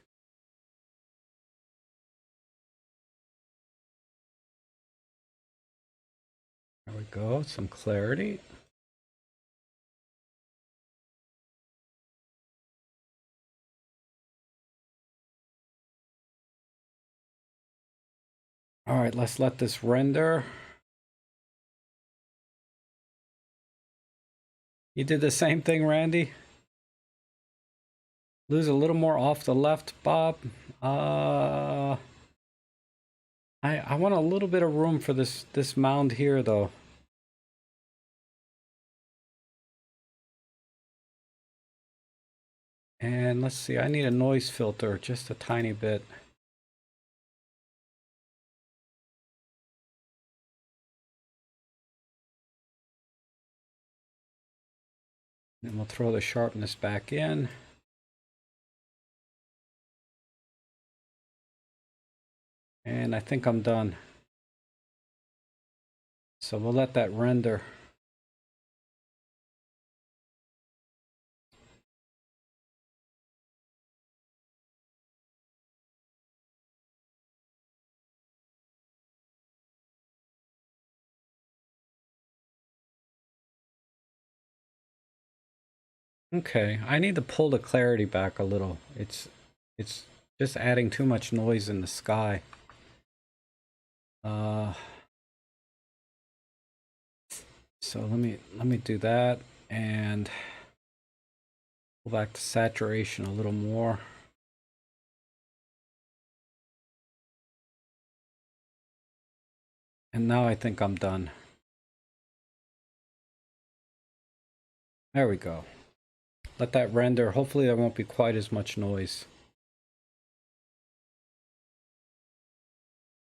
S1: There we go, some clarity. All right, let's let this render. You did the same thing, Randy? Lose a little more off the left, Bob. I want a little bit of room for this mound here, though. And let's see, I need a noise filter, just a tiny bit. And we'll throw the sharpness back in. And I think I'm done. So we'll let that render. Okay, I need to pull the clarity back a little. It's just adding too much noise in the sky. So let me do that and pull back to saturation a little more. And now I think I'm done. There we go. Let that render. Hopefully there won't be quite as much noise.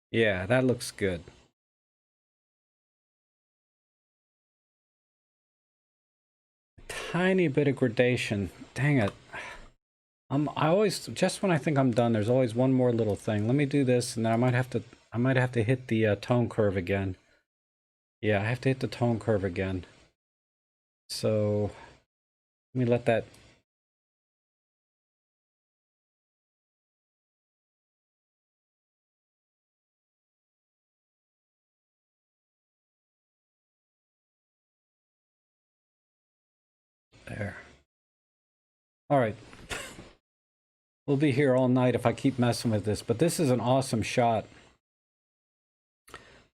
S1: Yeah, that looks good. Tiny bit of gradation. Dang it. I always, just when I think I'm done, there's always one more little thing. Let me do this, and then I might have to hit the tone curve again. Yeah, I have to hit the tone curve again. So let me let that. There. All right. We'll be here all night if I keep messing with this, but this is an awesome shot.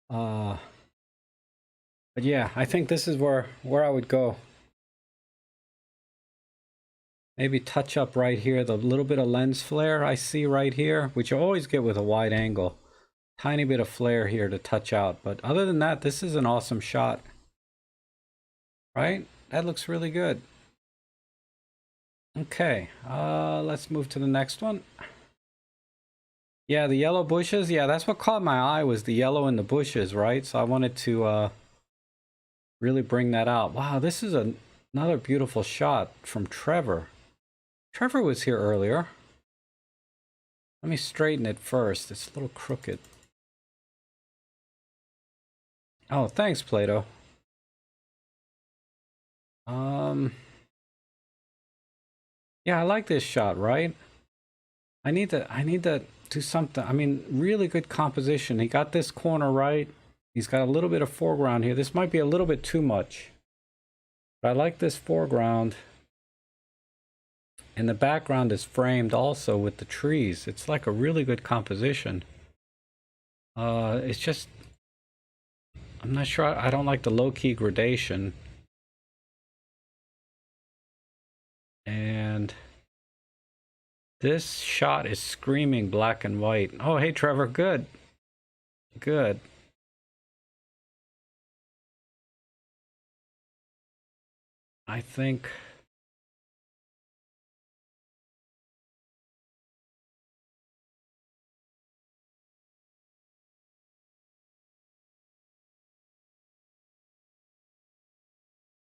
S1: But yeah, I think this is where I would go. Maybe touch up right here, the little bit of lens flare I see right here, which you always get with a wide angle. Tiny bit of flare here to touch out, but other than that, this is an awesome shot. Right? That looks really good. Okay, let's move to the next one. Yeah, the yellow bushes. Yeah, that's what caught my eye, was the yellow in the bushes, right? So I wanted to really bring that out. Wow, this is another beautiful shot from Trevor. Trevor was here earlier. Let me straighten it first. It's a little crooked. Oh, thanks, Plato. Yeah, I like this shot, right? I need to do something. I mean, really good composition. He got this corner right. He's got a little bit of foreground here. This might be a little bit too much. But I like this foreground. And the background is framed also with the trees. It's like a really good composition. It's just, I'm not sure. I don't like the low-key gradation. And this shot is screaming black and white. Oh, hey, Trevor. Good. Good. I think...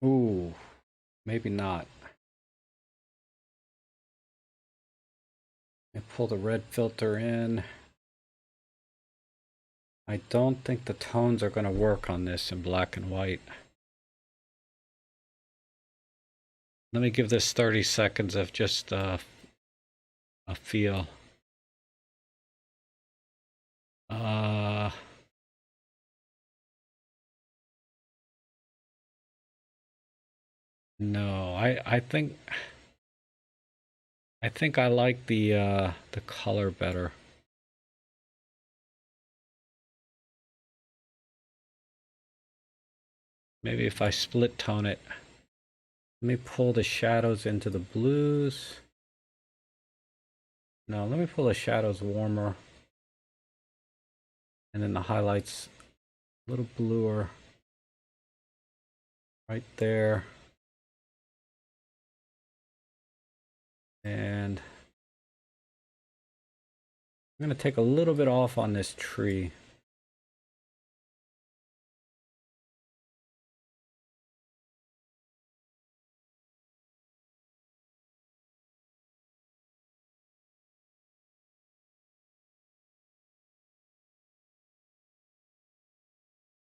S1: Ooh, maybe not. I pull the red filter in. I don't think the tones are going to work on this in black and white. Let me give this 30 seconds of just a feel. No, I think I like the color better. Maybe if I split tone it. Let me pull the shadows into the blues. No, let me pull the shadows warmer. And then the highlights a little bluer. Right there. And I'm going to take a little bit off on this tree.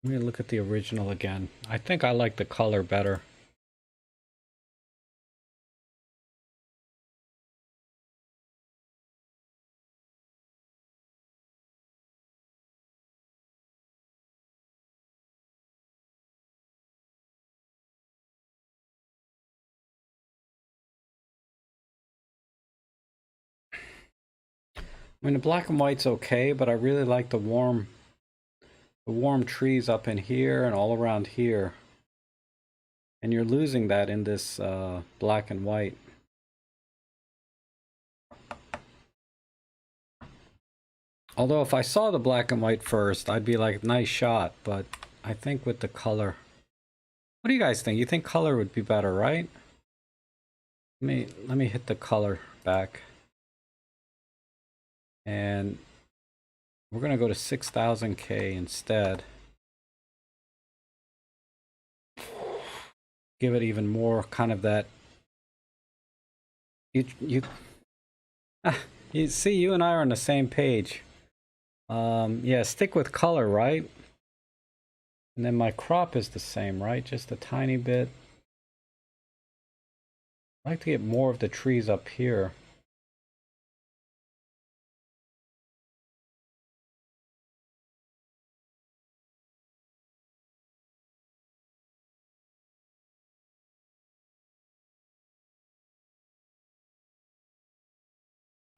S1: Let me look at the original again. I think I like the color better. I mean, the black and white's okay, but I really like the warm trees up in here and all around here. And you're losing that in this black and white. Although if I saw the black and white first, I'd be like, nice shot. But I think with the color, what do you guys think? You think color would be better, right? Let me hit the color back. And we're gonna go to 6000K instead. Give it even more kind of that. You see, you and I are on the same page. Yeah, stick with color, right? And then my crop is the same, right? Just a tiny bit. I like to get more of the trees up here.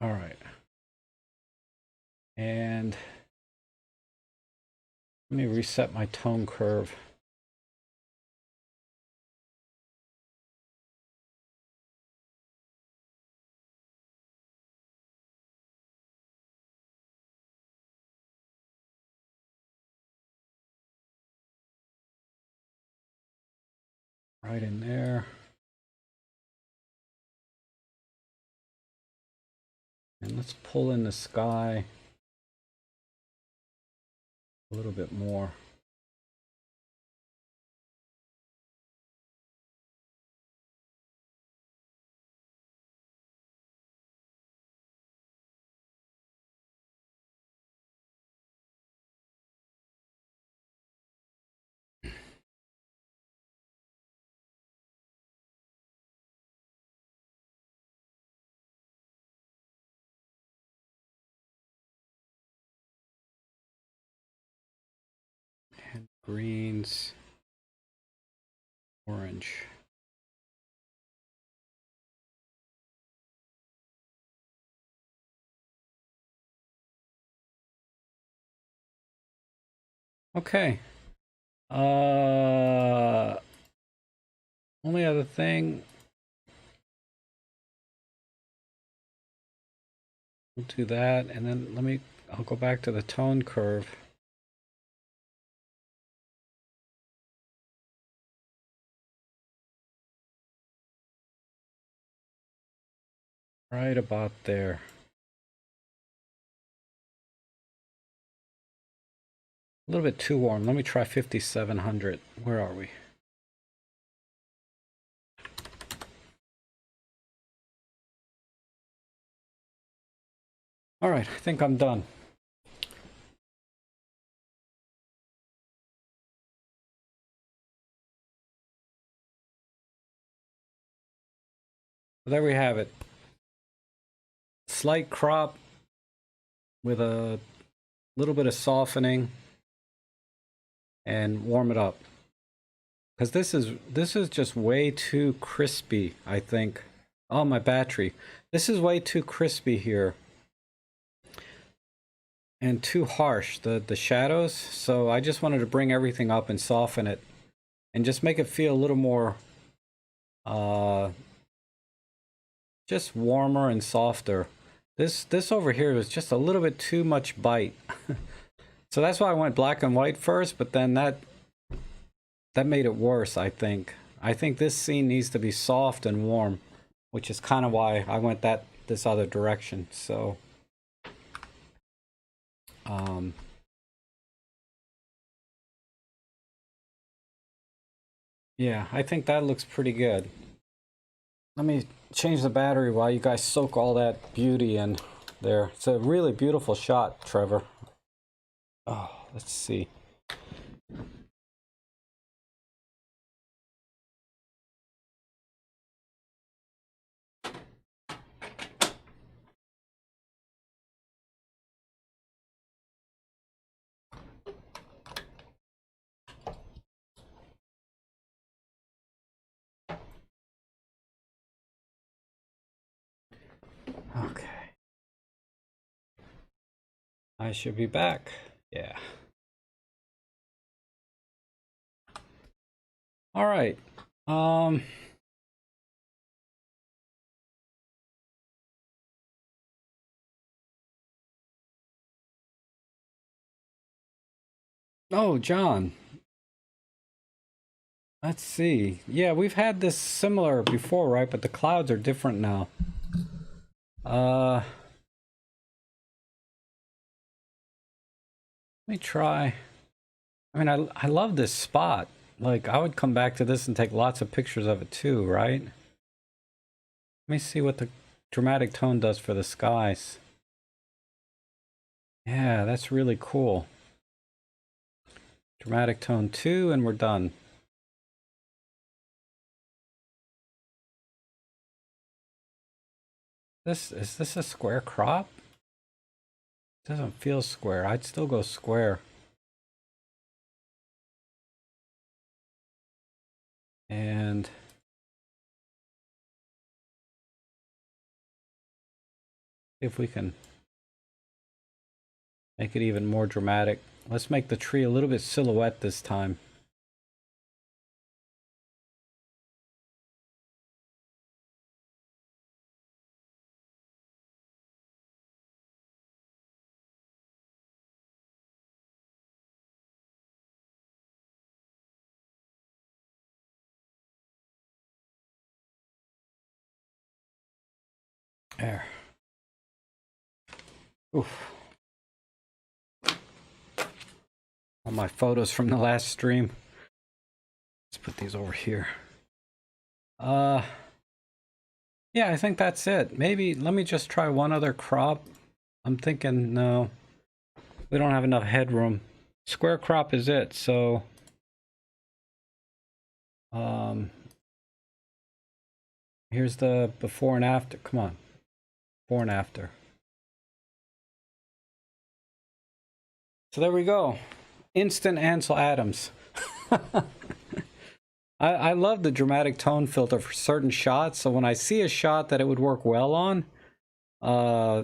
S1: All right. And let me reset my tone curve. Right in there. And let's pull in the sky a little bit more. And greens, orange. Okay. Only other thing. We'll do that, and then I'll go back to the tone curve. Right about there. A little bit too warm. Let me try 5700. Where are we? All right, I think I'm done. So there we have it. Slight crop with a little bit of softening and warm it up. Because this is just way too crispy, I think. Oh, my battery. This is way too crispy here. And too harsh, the shadows. So I just wanted to bring everything up and soften it. and just make it feel a little more just warmer and softer. This over here was just a little bit too much bite. So that's why I went black and white first, but then that made it worse, I think. I think this scene needs to be soft and warm, which is kind of why I went this other direction. So yeah, I think that looks pretty good. Let me change the battery while you guys soak all that beauty in there. It's a really beautiful shot, Trevor. Oh, let's see. Okay. I should be back. Yeah. All right. Oh, John. Let's see. Yeah, we've had this similar before, right? But the clouds are different now. Let me try. I mean, I love this spot. Like, I would come back to this and take lots of pictures of it too, right? Let me see what the dramatic tone does for the skies. Yeah, that's really cool. Dramatic tone 2, and we're done. Is this a square crop? It doesn't feel square. I'd still go square. And if we can make it even more dramatic. Let's make the tree a little bit silhouette this time. There. Oof. All my photos from the last stream. Let's put these over here. Yeah, I think that's it. Maybe let me just try one other crop. I'm thinking, no, we don't have enough headroom. Square crop is it, so here's the before and after. Come on. Before and after. So there we go. Instant Ansel Adams. I love the dramatic tone filter for certain shots. So when I see a shot that it would work well on, I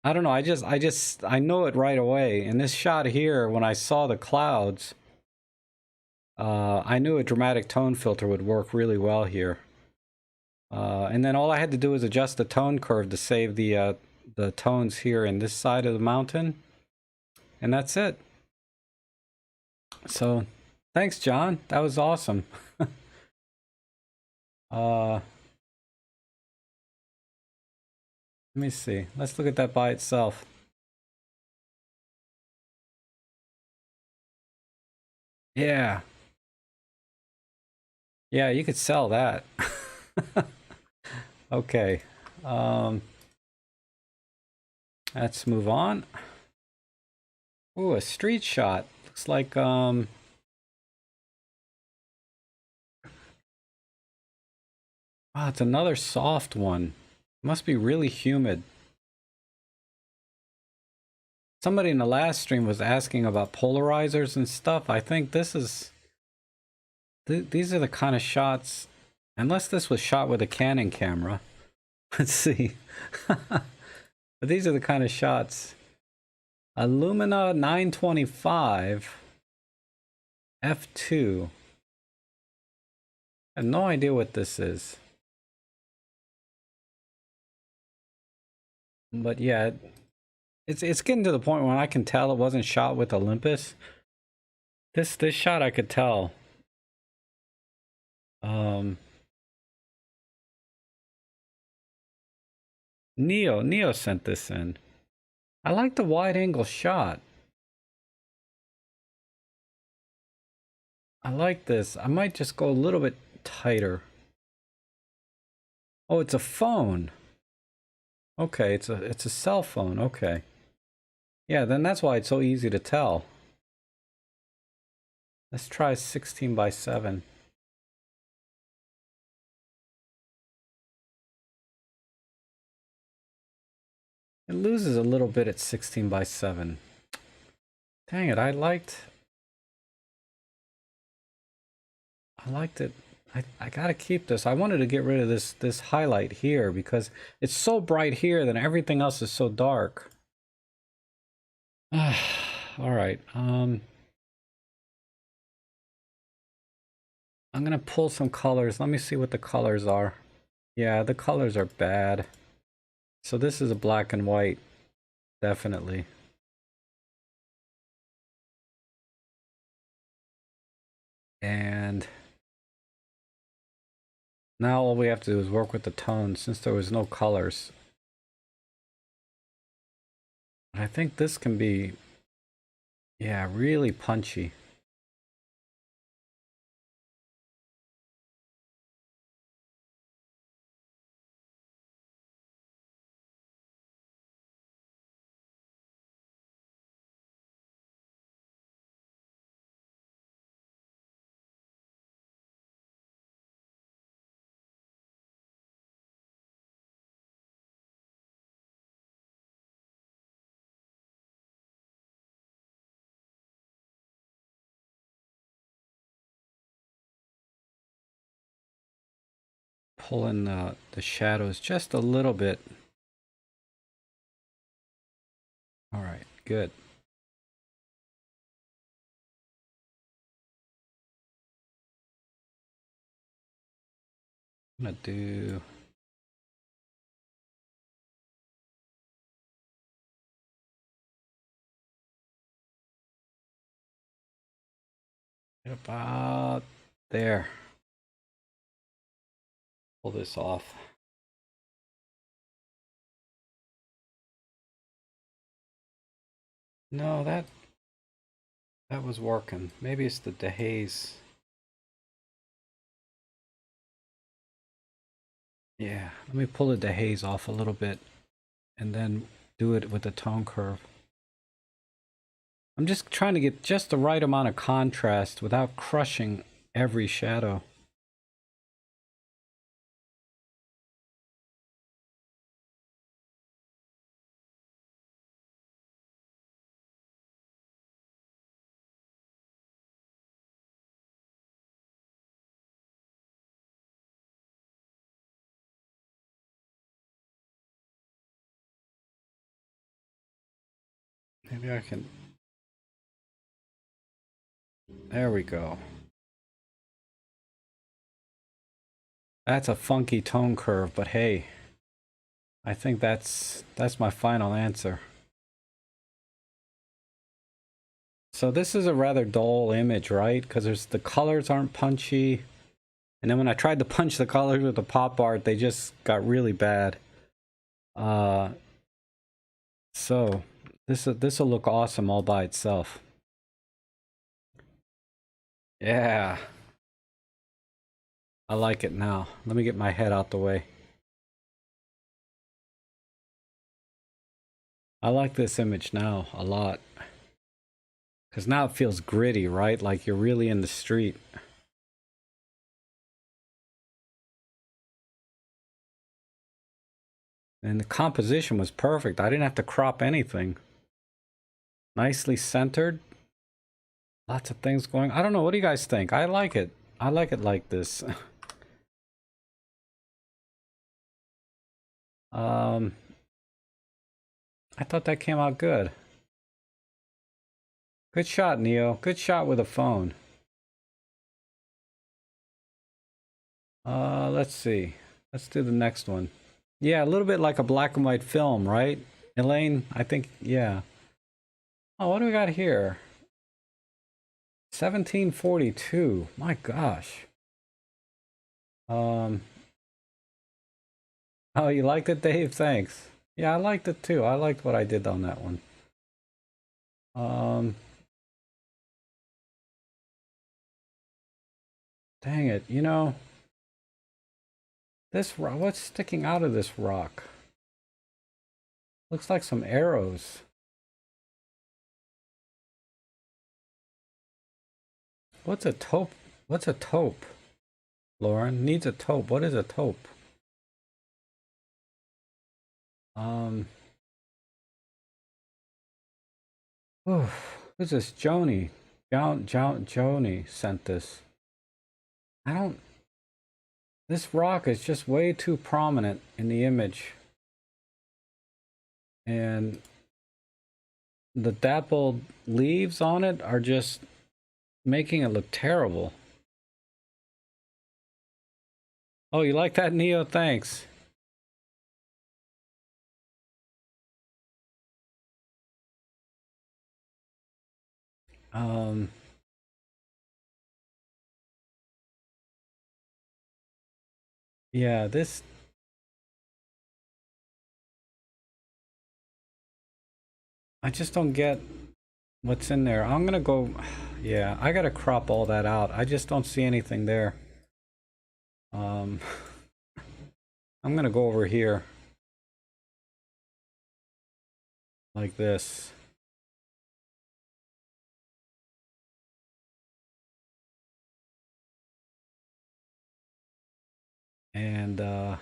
S1: don't know. I know it right away. In this shot here, when I saw the clouds, I knew a dramatic tone filter would work really well here. And then all I had to do was adjust the tone curve to save the tones here in this side of the mountain. And that's it. So thanks, John. That was awesome. Let me see. Let's look at that by itself. Yeah. Yeah, you could sell that. Okay. Let's move on. Ooh, a street shot. Looks like wow, it's another soft one. Must be really humid. Somebody in the last stream was asking about polarizers and stuff. I think this is these are the kind of shots, unless this was shot with a Canon camera. Let's see. But these are the kind of shots. Illumina 925 f2. I have no idea what this is. But yeah, it's getting to the point where I can tell it wasn't shot with Olympus. This shot I could tell. Neo sent this in. I like the wide angle shot. I like this. I might just go a little bit tighter. Oh, it's a phone. Okay, it's a cell phone. Okay. Yeah, then that's why it's so easy to tell. Let's try 16 by 7. It loses a little bit at 16 by 7. Dang it, I liked it. I gotta keep this. I wanted to get rid of this highlight here because it's so bright here, then everything else is so dark. All right. I'm gonna pull some colors. Let me see what the colors are. Yeah, the colors are bad. So this is a black and white, definitely. And now all we have to do is work with the tones since there was no colors. I think this can be, yeah, really punchy. Pull in the shadows just a little bit. All right, good. I'm gonna do about there. Pull this off. No, that was working. Maybe it's the dehaze. Yeah, let me pull the dehaze off a little bit and then do it with the tone curve. I'm just trying to get just the right amount of contrast without crushing every shadow. Maybe I can. There we go. That's a funky tone curve, but hey, I think that's my final answer. So this is a rather dull image, right? Because the colors aren't punchy. And then when I tried to punch the colors with the pop art, they just got really bad. So this will look awesome all by itself. Yeah. I like it now. Let me get my head out the way. I like this image now a lot. Because now it feels gritty, right? Like you're really in the street. And the composition was perfect. I didn't have to crop anything. Nicely centered. Lots of things going. I don't know. What do you guys think? I like it. I like it like this. I thought that came out good. Good shot, Neo. Good shot with a phone. Let's see. Let's do the next one. Yeah, a little bit like a black and white film, right? Elaine, I think, yeah. Oh, what do we got here? 1742. My gosh. Um, oh, you liked it, Dave? Thanks. Yeah, I liked it too. I liked what I did on that one. Um, dang it. You know, this rock, what's sticking out of this rock? Looks like some arrows. What's a taupe? What's a taupe? Lauren needs a taupe. What is a taupe? Um, oh, who's this? Joni. Joni sent this. I don't. This rock is just way too prominent in the image. And the dappled leaves on it are just making it look terrible. Oh, you like that, Neo? Thanks. Um, yeah, this. I just don't get what's in there. I'm gonna go. Yeah, I gotta crop all that out. I just don't see anything there. Um, I'm gonna go over here like this. And get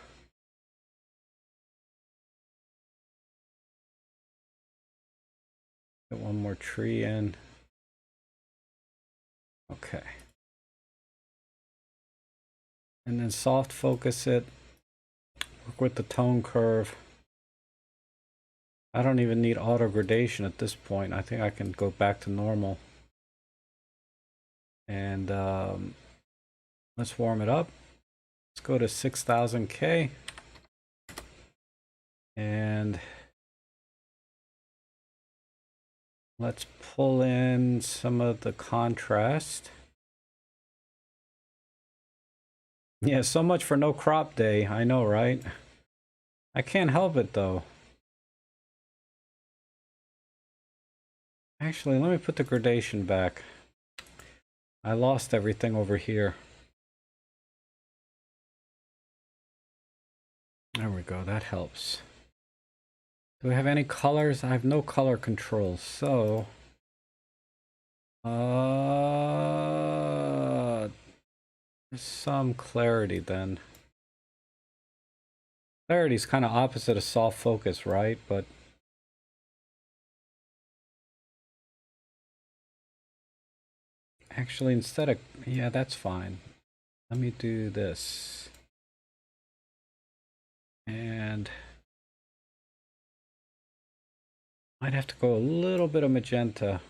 S1: one more tree in. Okay. And then soft focus it. Work with the tone curve. I don't even need auto gradation at this point. I think I can go back to normal. And let's warm it up. Let's go to 6000K. And let's pull in some of the contrast. Yeah, so much for no crop day. I know, right? I can't help it though. Actually, let me put the gradation back. I lost everything over here. There we go, that helps. Do we have any colors? I have no color control, so some clarity then. Clarity is kind of opposite of soft focus, right? But actually, instead of, yeah, that's fine. Let me do this. And I'd have to go a little bit of magenta.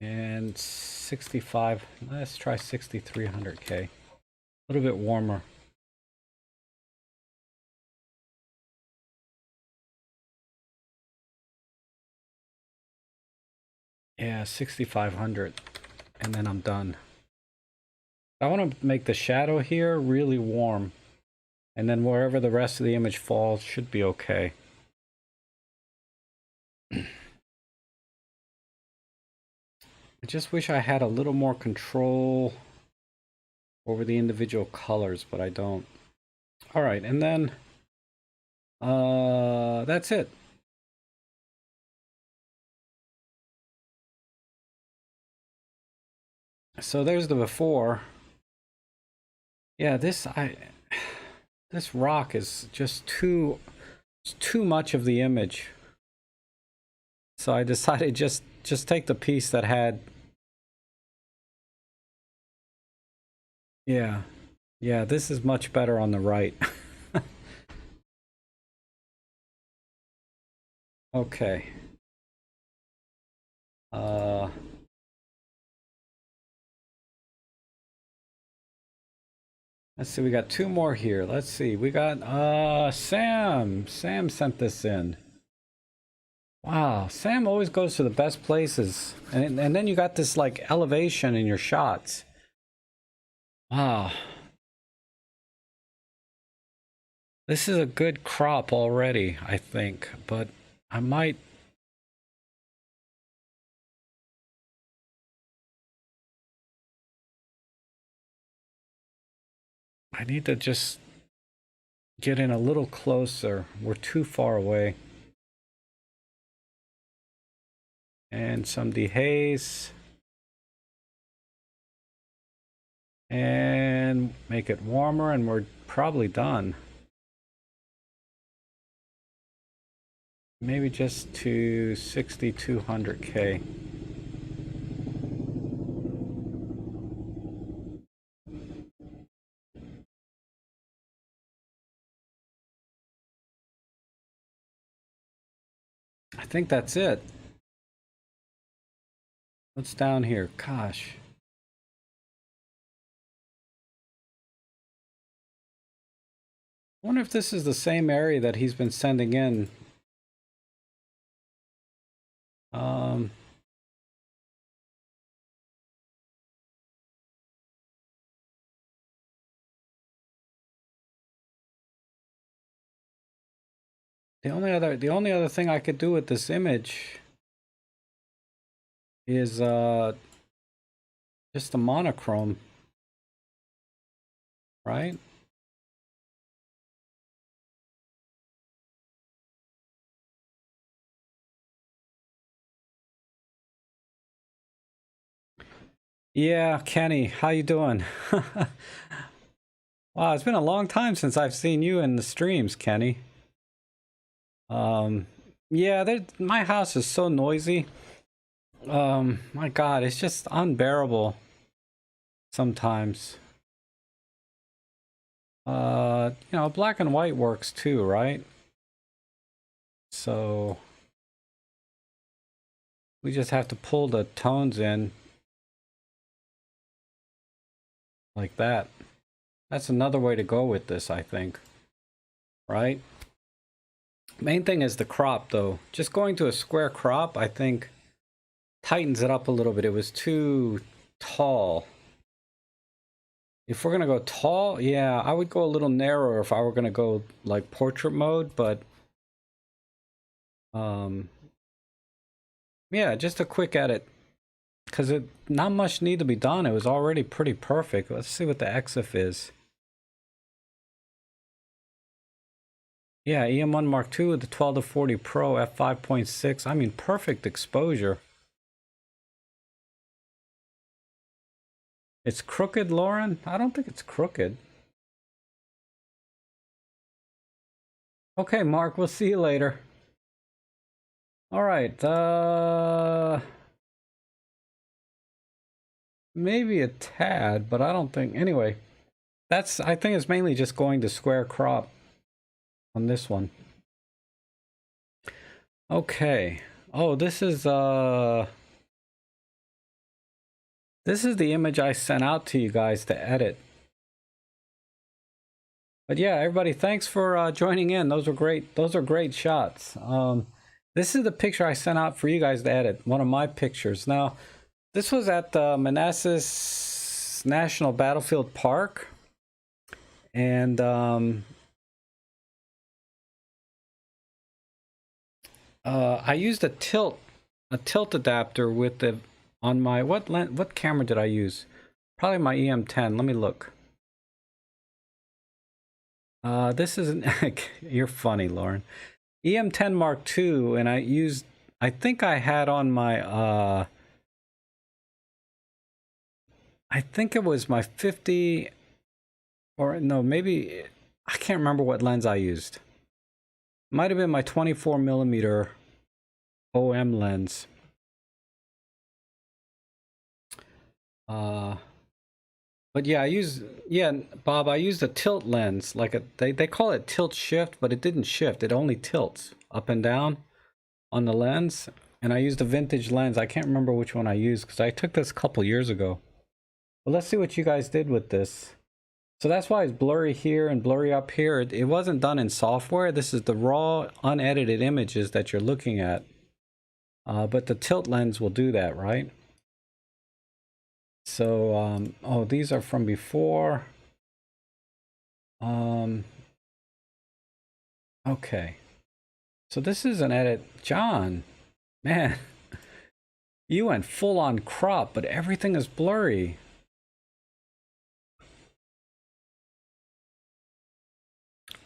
S1: And 65, let's try 6300K. A little bit warmer. Yeah, 6500. And then I'm done. I want to make the shadow here really warm. And then wherever the rest of the image falls should be okay. I just wish I had a little more control over the individual colors, but I don't. All right, and then that's it. So there's the before. Yeah, this rock is just too much of the image. So I decided just take the piece that had. Yeah. Yeah, this is much better on the right. Okay. Uh Let's see, we got two more here. Let's see, we got Sam. Sam sent this in. Wow, Sam always goes to the best places. And then you got this like elevation in your shots. Wow. This is a good crop already, I think, but I need to just get in a little closer. We're too far away. And some dehaze. And make it warmer, and we're probably done. Maybe just to 6,200K. I think that's it. What's down here? Gosh. I wonder if this is the same area that he's been sending in. The only other thing I could do with this image is just a monochrome, right? Yeah, Kenny, how you doing? Wow, it's been a long time since I've seen you in the streams, Kenny. Yeah, my house is so noisy. My God, it's just unbearable sometimes. You know, black and white works too, right? So we just have to pull the tones in like that. That's another way to go with this, I think. Right? Main thing is the crop, though. Just going to a square crop, I think, tightens it up a little bit. It was too tall. If we're gonna go tall, yeah, I would go a little narrower if I were gonna go like portrait mode, but yeah, just a quick edit, because it not much need to be done. It was already pretty perfect. Let's see what the EXIF is. Yeah, EM1 Mark II with the 12 to 40 Pro f5.6. I mean, perfect exposure. It's crooked, Lauren? I don't think it's crooked. Okay, Mark, we'll see you later. All right, maybe a tad, but I don't think, anyway, I think it's mainly just going to square crop on this one. Okay. Oh, this is the image I sent out to you guys to edit. But yeah, everybody, thanks for joining in. Those are great shots. This is the picture I sent out for you guys to edit. One of my pictures. Now, this was at the Manassas National Battlefield Park, and I used a tilt adapter with the on my what camera did I use? Probably my EM10. Let me look. This isn't. You're funny, Lauren. EM10 Mark II, and I think I had on my I think it was my 50, or no, maybe I can't remember what lens I used. Might have been my 24mm OM lens. But yeah, Bob, I used a tilt lens, like they call it tilt shift, but it didn't shift. It only tilts up and down on the lens. And I used a vintage lens. I can't remember which one I used because I took this a couple years ago. But let's see what you guys did with this. So that's why it's blurry here and blurry up here. It wasn't done in software. This is the raw, unedited images that you're looking at. But the tilt lens will do that, right? So, oh, these are from before. Okay. So this is an edit. John, man, you went full on crop, but everything is blurry.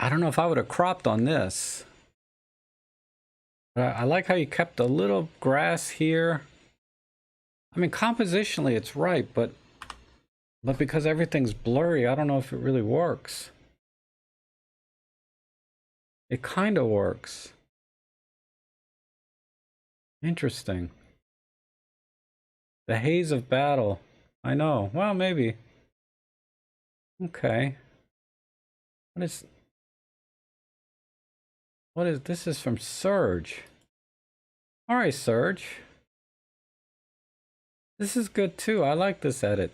S1: I don't know if I would have cropped on this. But I like how you kept a little grass here. I mean, compositionally it's right, but because everything's blurry, I don't know if it really works. It kind of works. Interesting. The haze of battle. I know. Well, maybe. Okay. What is this? Is from Surge. All right, Surge. This is good too. I like this edit.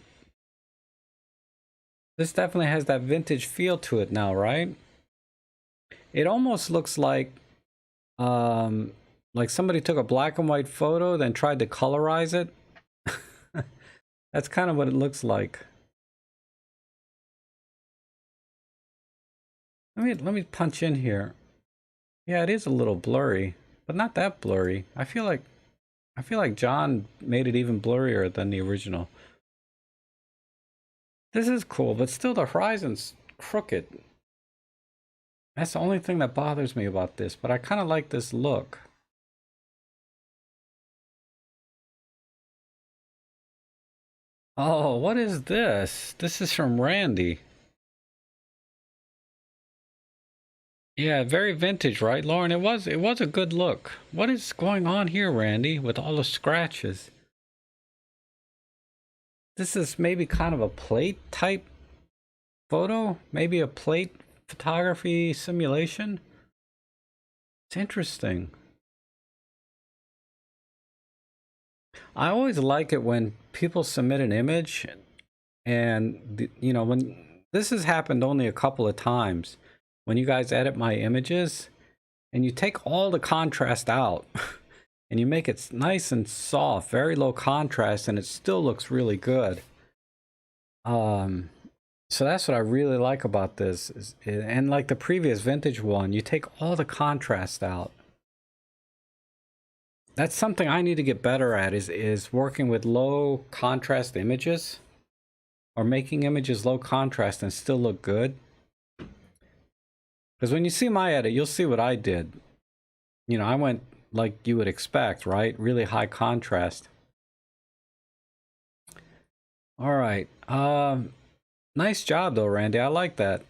S1: This definitely has that vintage feel to it now, right? It almost looks like somebody took a black and white photo, then tried to colorize it. That's kind of what it looks like. Let me punch in here. Yeah, it is a little blurry, but not that blurry. I feel like John made it even blurrier than the original. This is cool, but still the horizon's crooked. That's the only thing that bothers me about this, but I kind of like this look. Oh, what is this? This is from Randy. Yeah, very vintage, right, Lauren? It was a good look. What is going on here, Randy, with all the scratches? This is maybe kind of a plate type photo, maybe a plate photography simulation. It's interesting. I always like it when people submit an image and you know, when this has happened only a couple of times, when you guys edit my images and you take all the contrast out and you make it nice and soft, very low contrast, and it still looks really good. So that's what I really like about this and like the previous vintage one, you take all the contrast out. That's something I need to get better at, is working with low contrast images, or making images low contrast and still look good. Because when you see my edit, you'll see what I did. You know, I went like you would expect, right? Really high contrast. All right. Nice job though, Randy. I like that.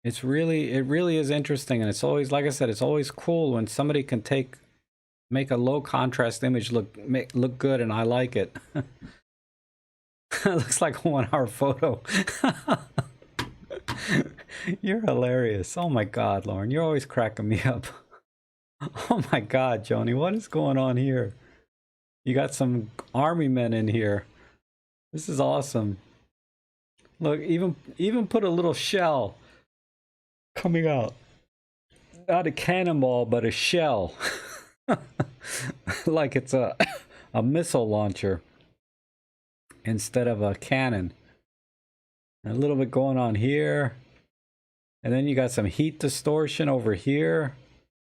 S1: It really is interesting, and it's always, like I said, it's always cool when somebody can make a low contrast image look good, and I like it. It looks like a 1 hour photo. You're hilarious. Oh my God, Lauren, you're always cracking me up. Oh my God, Joni, what is going on here? You got some army men in here. This is awesome. Look, even put a little shell coming out. Not a cannonball, but a shell. Like it's a missile launcher instead of a cannon. A little bit going on here. And then you got some heat distortion over here.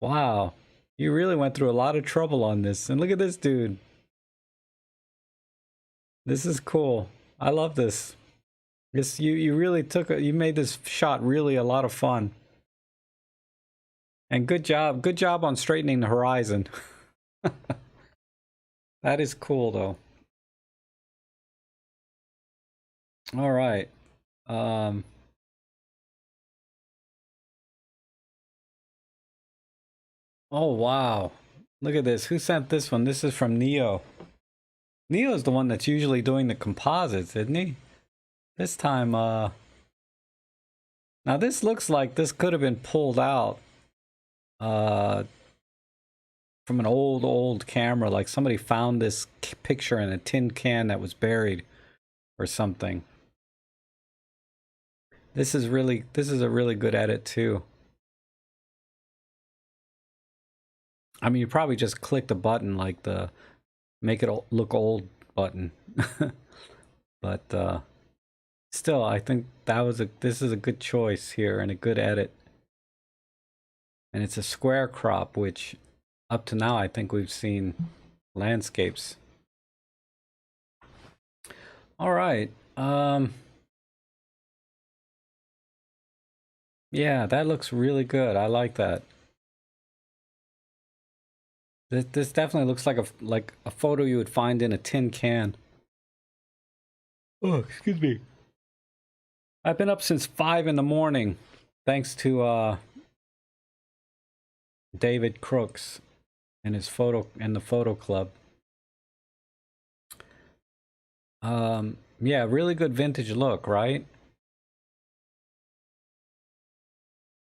S1: Wow. You really went through a lot of trouble on this. And look at this dude. This is cool. I love this. You really you made this shot really a lot of fun. And good job on straightening the horizon. That is cool though. All right. Oh wow. Look at this. Who sent this one? This is from Neo. Neo is the one that's usually doing the composites, isn't he? This time, now this looks like this could have been pulled out from an old camera. Like somebody found this picture in a tin can that was buried or something. This is a really good edit too. I mean, you probably just click the button like the make it look old button. But still, I think this is a good choice here and a good edit. And it's a square crop, which up to now I think we've seen landscapes. All right. Yeah, that looks really good. I like that. This definitely looks like a photo you would find in a tin can. Oh, excuse me. I've been up since 5 in the morning, thanks to David Crooks and his the photo club. Yeah, really good vintage look, right?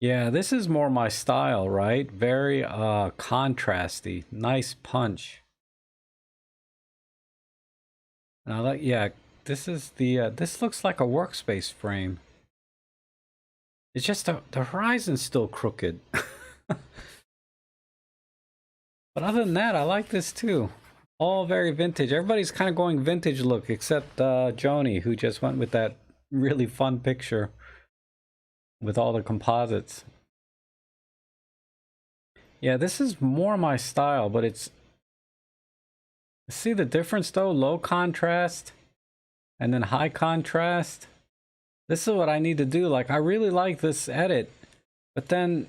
S1: Yeah, this is more my style, right? Very contrasty, nice punch. And I like, yeah, this is the this looks like a workspace frame. It's just the horizon's still crooked. But other than that, I like this too. All very vintage. Everybody's kind of going vintage look except Joni, who just went with that really fun picture with all the composites. Yeah, this is more my style, but it's... See the difference though? Low contrast and then high contrast. This is what I need to do. Like, I really like this edit, but then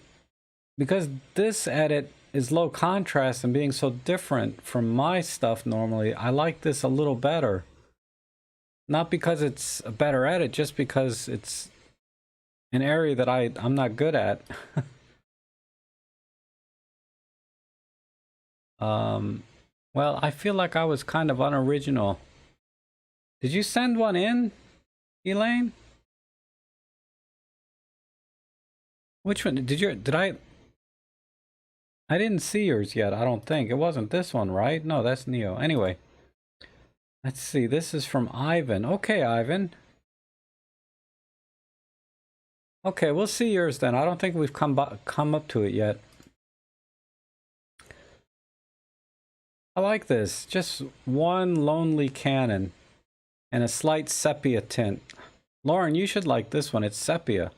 S1: because this edit is low contrast and being so different from my stuff normally, I like this a little better. Not because it's a better edit, just because it's an area that I'm not good at. Well, I feel like I was kind of unoriginal. Did you send one in, Elaine? Which one? Did I didn't see yours yet, I don't think. It wasn't this one, right? No, that's Neo. Anyway, let's see. This is from Ivan. Okay, Ivan. Okay, we'll see yours then. I don't think we've come up to it yet. I like this. Just one lonely cannon and a slight sepia tint. Lauren, you should like this one. It's sepia.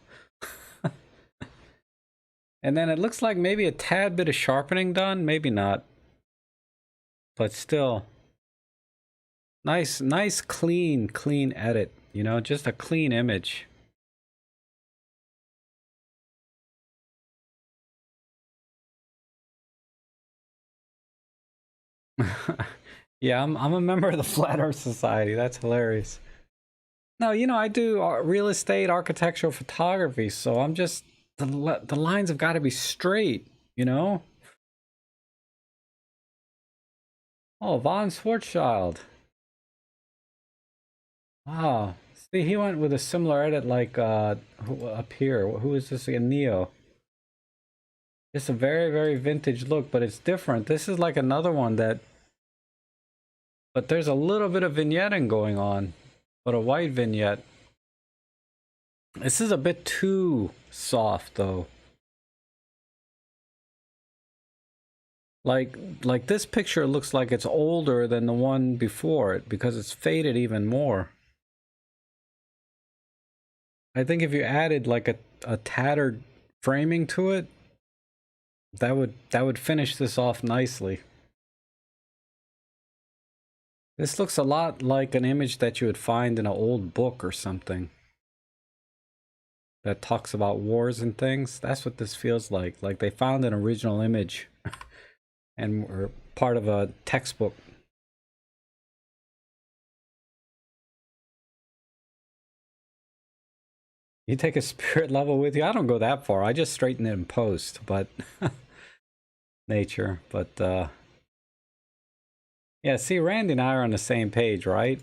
S1: And then it looks like maybe a tad bit of sharpening done. Maybe not. But still. Nice, clean edit. You know, just a clean image. Yeah, I'm a member of the Flat Earth Society. That's hilarious. No, you know, I do real estate, architectural photography, so I'm just... The lines have got to be straight, you know? Oh, Von Schwarzschild. Wow. See, he went with a similar edit like up here. Who is this again? Neo. It's a very vintage look, but it's different. This is like another one that... But there's a little bit of vignetting going on. But a white vignette. This is a bit too soft, though. Like this picture looks like it's older than the one before it because it's faded even more. I think if you added like a tattered framing to it, that would finish this off nicely. This looks a lot like an image that you would find in an old book or something that talks about wars and things. That's what this feels like. Like they found an original image and were part of a textbook. You take a spirit level with you? I don't go that far. I just straighten it in post, but nature. But yeah, see, Randy and I are on the same page, right?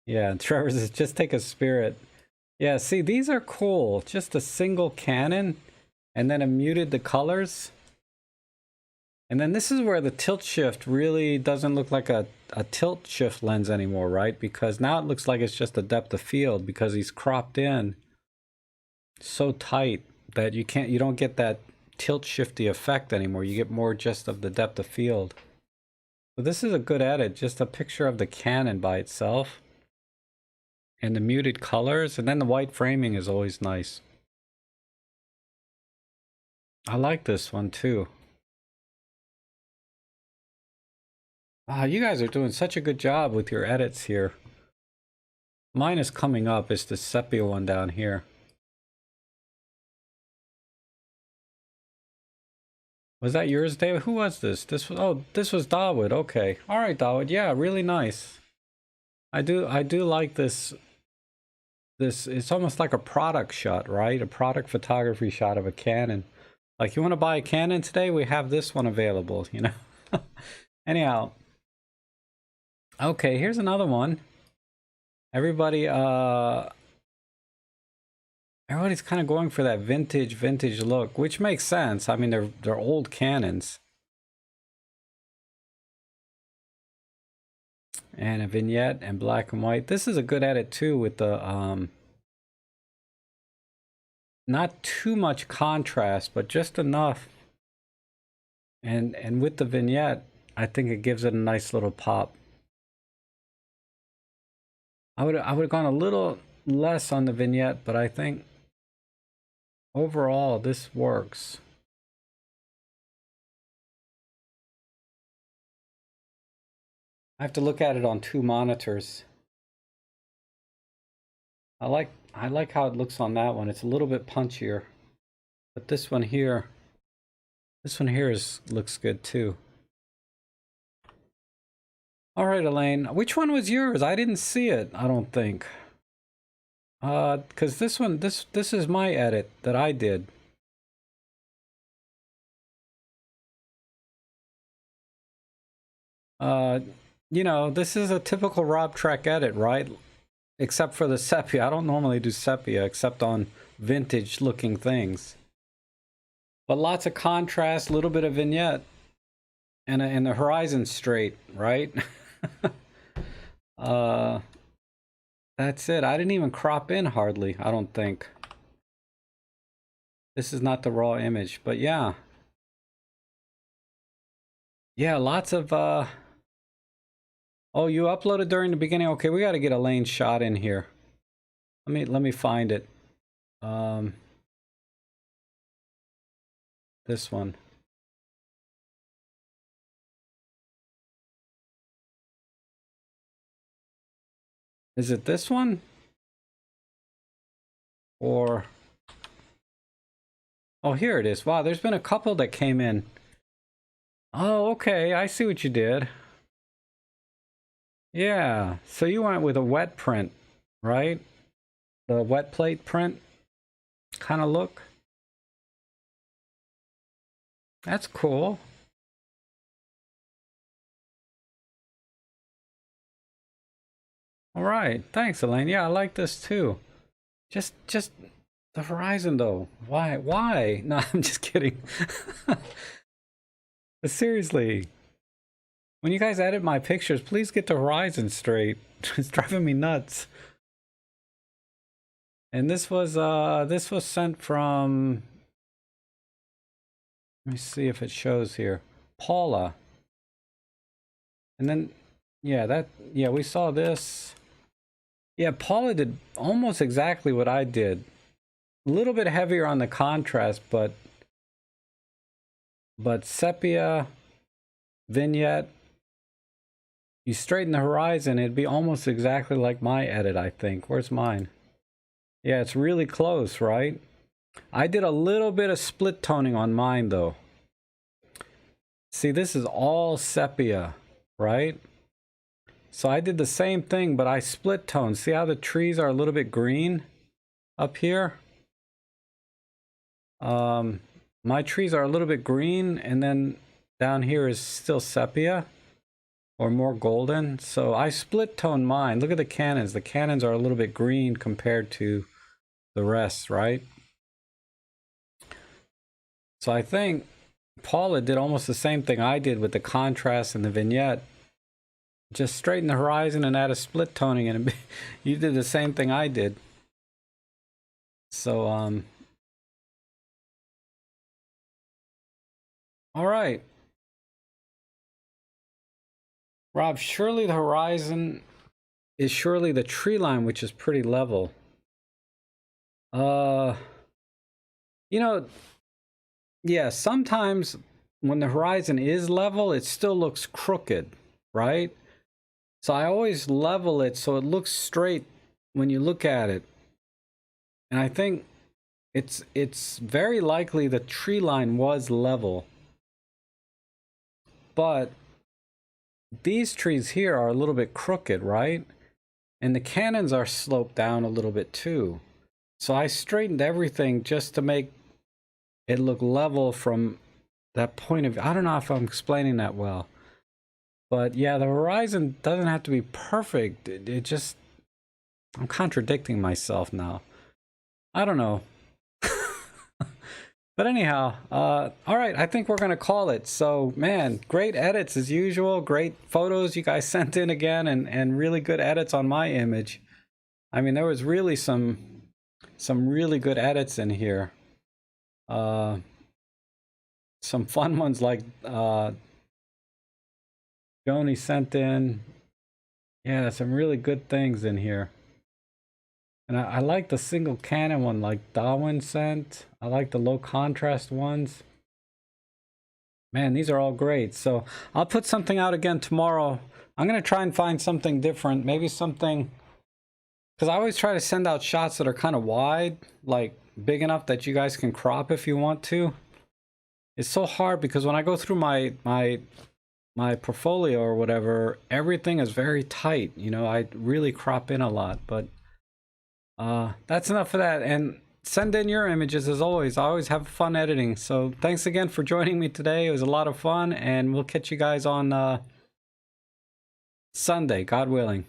S1: Yeah, and Trevor's is just take a spirit. Yeah, see, these are cool. Just a single cannon, and then it muted the colors. And then this is where the tilt shift really doesn't look like a tilt shift lens anymore, right? Because now it looks like it's just a depth of field because he's cropped in so tight that you don't get that tilt shifty effect anymore. You get more just of the depth of field. So this is a good edit, just a picture of the Canon by itself. And the muted colors, and then the white framing is always nice. I like this one too. Wow, you guys are doing such a good job with your edits here. Mine is coming up. It's the sepia one down here. Was that yours, David? Who was this? This was Dawood. Okay. All right, Dawood. Yeah, really nice. I do like this. It's almost like a product shot, right? A product photography shot of a Canon. Like, you want to buy a Canon today? We have this one available, you know? Anyhow. Okay, here's another one. Everybody's kind of going for that vintage look, which makes sense. I mean, they're old Canons. And a vignette and black and white. This is a good edit too, with the not too much contrast, but just enough. And with the vignette, I think it gives it a nice little pop. I would have gone a little less on the vignette, but I think overall this works. I have to look at it on 2 monitors. I like how it looks on that one. It's a little bit punchier. But this one here looks good too. All right, Elaine. Which one was yours? I didn't see it, I don't think. Because this one, this is my edit that I did. You know, this is a typical robtrek edit, right? Except for the sepia. I don't normally do sepia except on vintage looking things. But lots of contrast, a little bit of vignette, and the horizon straight, right? That's it. I didn't even crop in hardly, I don't think. This is not the raw image, but yeah. Yeah, lots of oh, you uploaded during the beginning. Okay, we got to get Elaine's shot in here. Let me find it. This one. Is it this one? Or oh, here it is. Wow, there's been a couple that came in. Oh, okay, I see what you did. Yeah, so you went with a wet print, right? The wet plate print kind of look. That's cool. All right, thanks, Elaine. Yeah, I like this too. Just the horizon though. Why? No, I'm just kidding. But seriously, when you guys edit my pictures, please get the horizon straight. It's driving me nuts. And this was sent from, let me see if it shows here, Paula. And then yeah, we saw this. Yeah, Paula did almost exactly what I did. A little bit heavier on the contrast, but sepia, vignette, you straighten the horizon, it'd be almost exactly like my edit, I think. Where's mine? Yeah, it's really close, right? I did a little bit of split toning on mine, though. See, this is all sepia, right? So I did the same thing, but I split toned. See how the trees are a little bit green up here? My trees are a little bit green, and then down here is still sepia or more golden. So I split toned mine. Look at the Canons. The Canons are a little bit green compared to the rest, right? So I think Paula did almost the same thing I did with the contrast and the vignette. Just straighten the horizon and add a split toning, and you did the same thing I did. So, all right. Rob, surely the horizon is surely the tree line, which is pretty level. You know, yeah, sometimes when the horizon is level, it still looks crooked, right? So I always level it so it looks straight when you look at it. And I think it's very likely the tree line was level. But these trees here are a little bit crooked, right? And the cannons are sloped down a little bit too. So I straightened everything just to make it look level from that point of view. I don't know if I'm explaining that well. But yeah, the horizon doesn't have to be perfect. It just, I'm contradicting myself now. I don't know. But anyhow, all right, I think we're going to call it. So, man, great edits as usual. Great photos you guys sent in again, and really good edits on my image. I mean, there was really some really good edits in here. Some fun ones like Joni sent in. Yeah, some really good things in here. And I like the single cannon one like Darwin sent. I like the low contrast ones. Man, these are all great. So I'll put something out again tomorrow. I'm going to try and find something different. Maybe something, because I always try to send out shots that are kind of wide, like big enough that you guys can crop if you want to. It's so hard because when I go through my portfolio or whatever, everything is very tight. You know, I really crop in a lot, but that's enough of that. And send in your images as always. I always have fun editing. So thanks again for joining me today. It was a lot of fun, and we'll catch you guys on Sunday, God willing.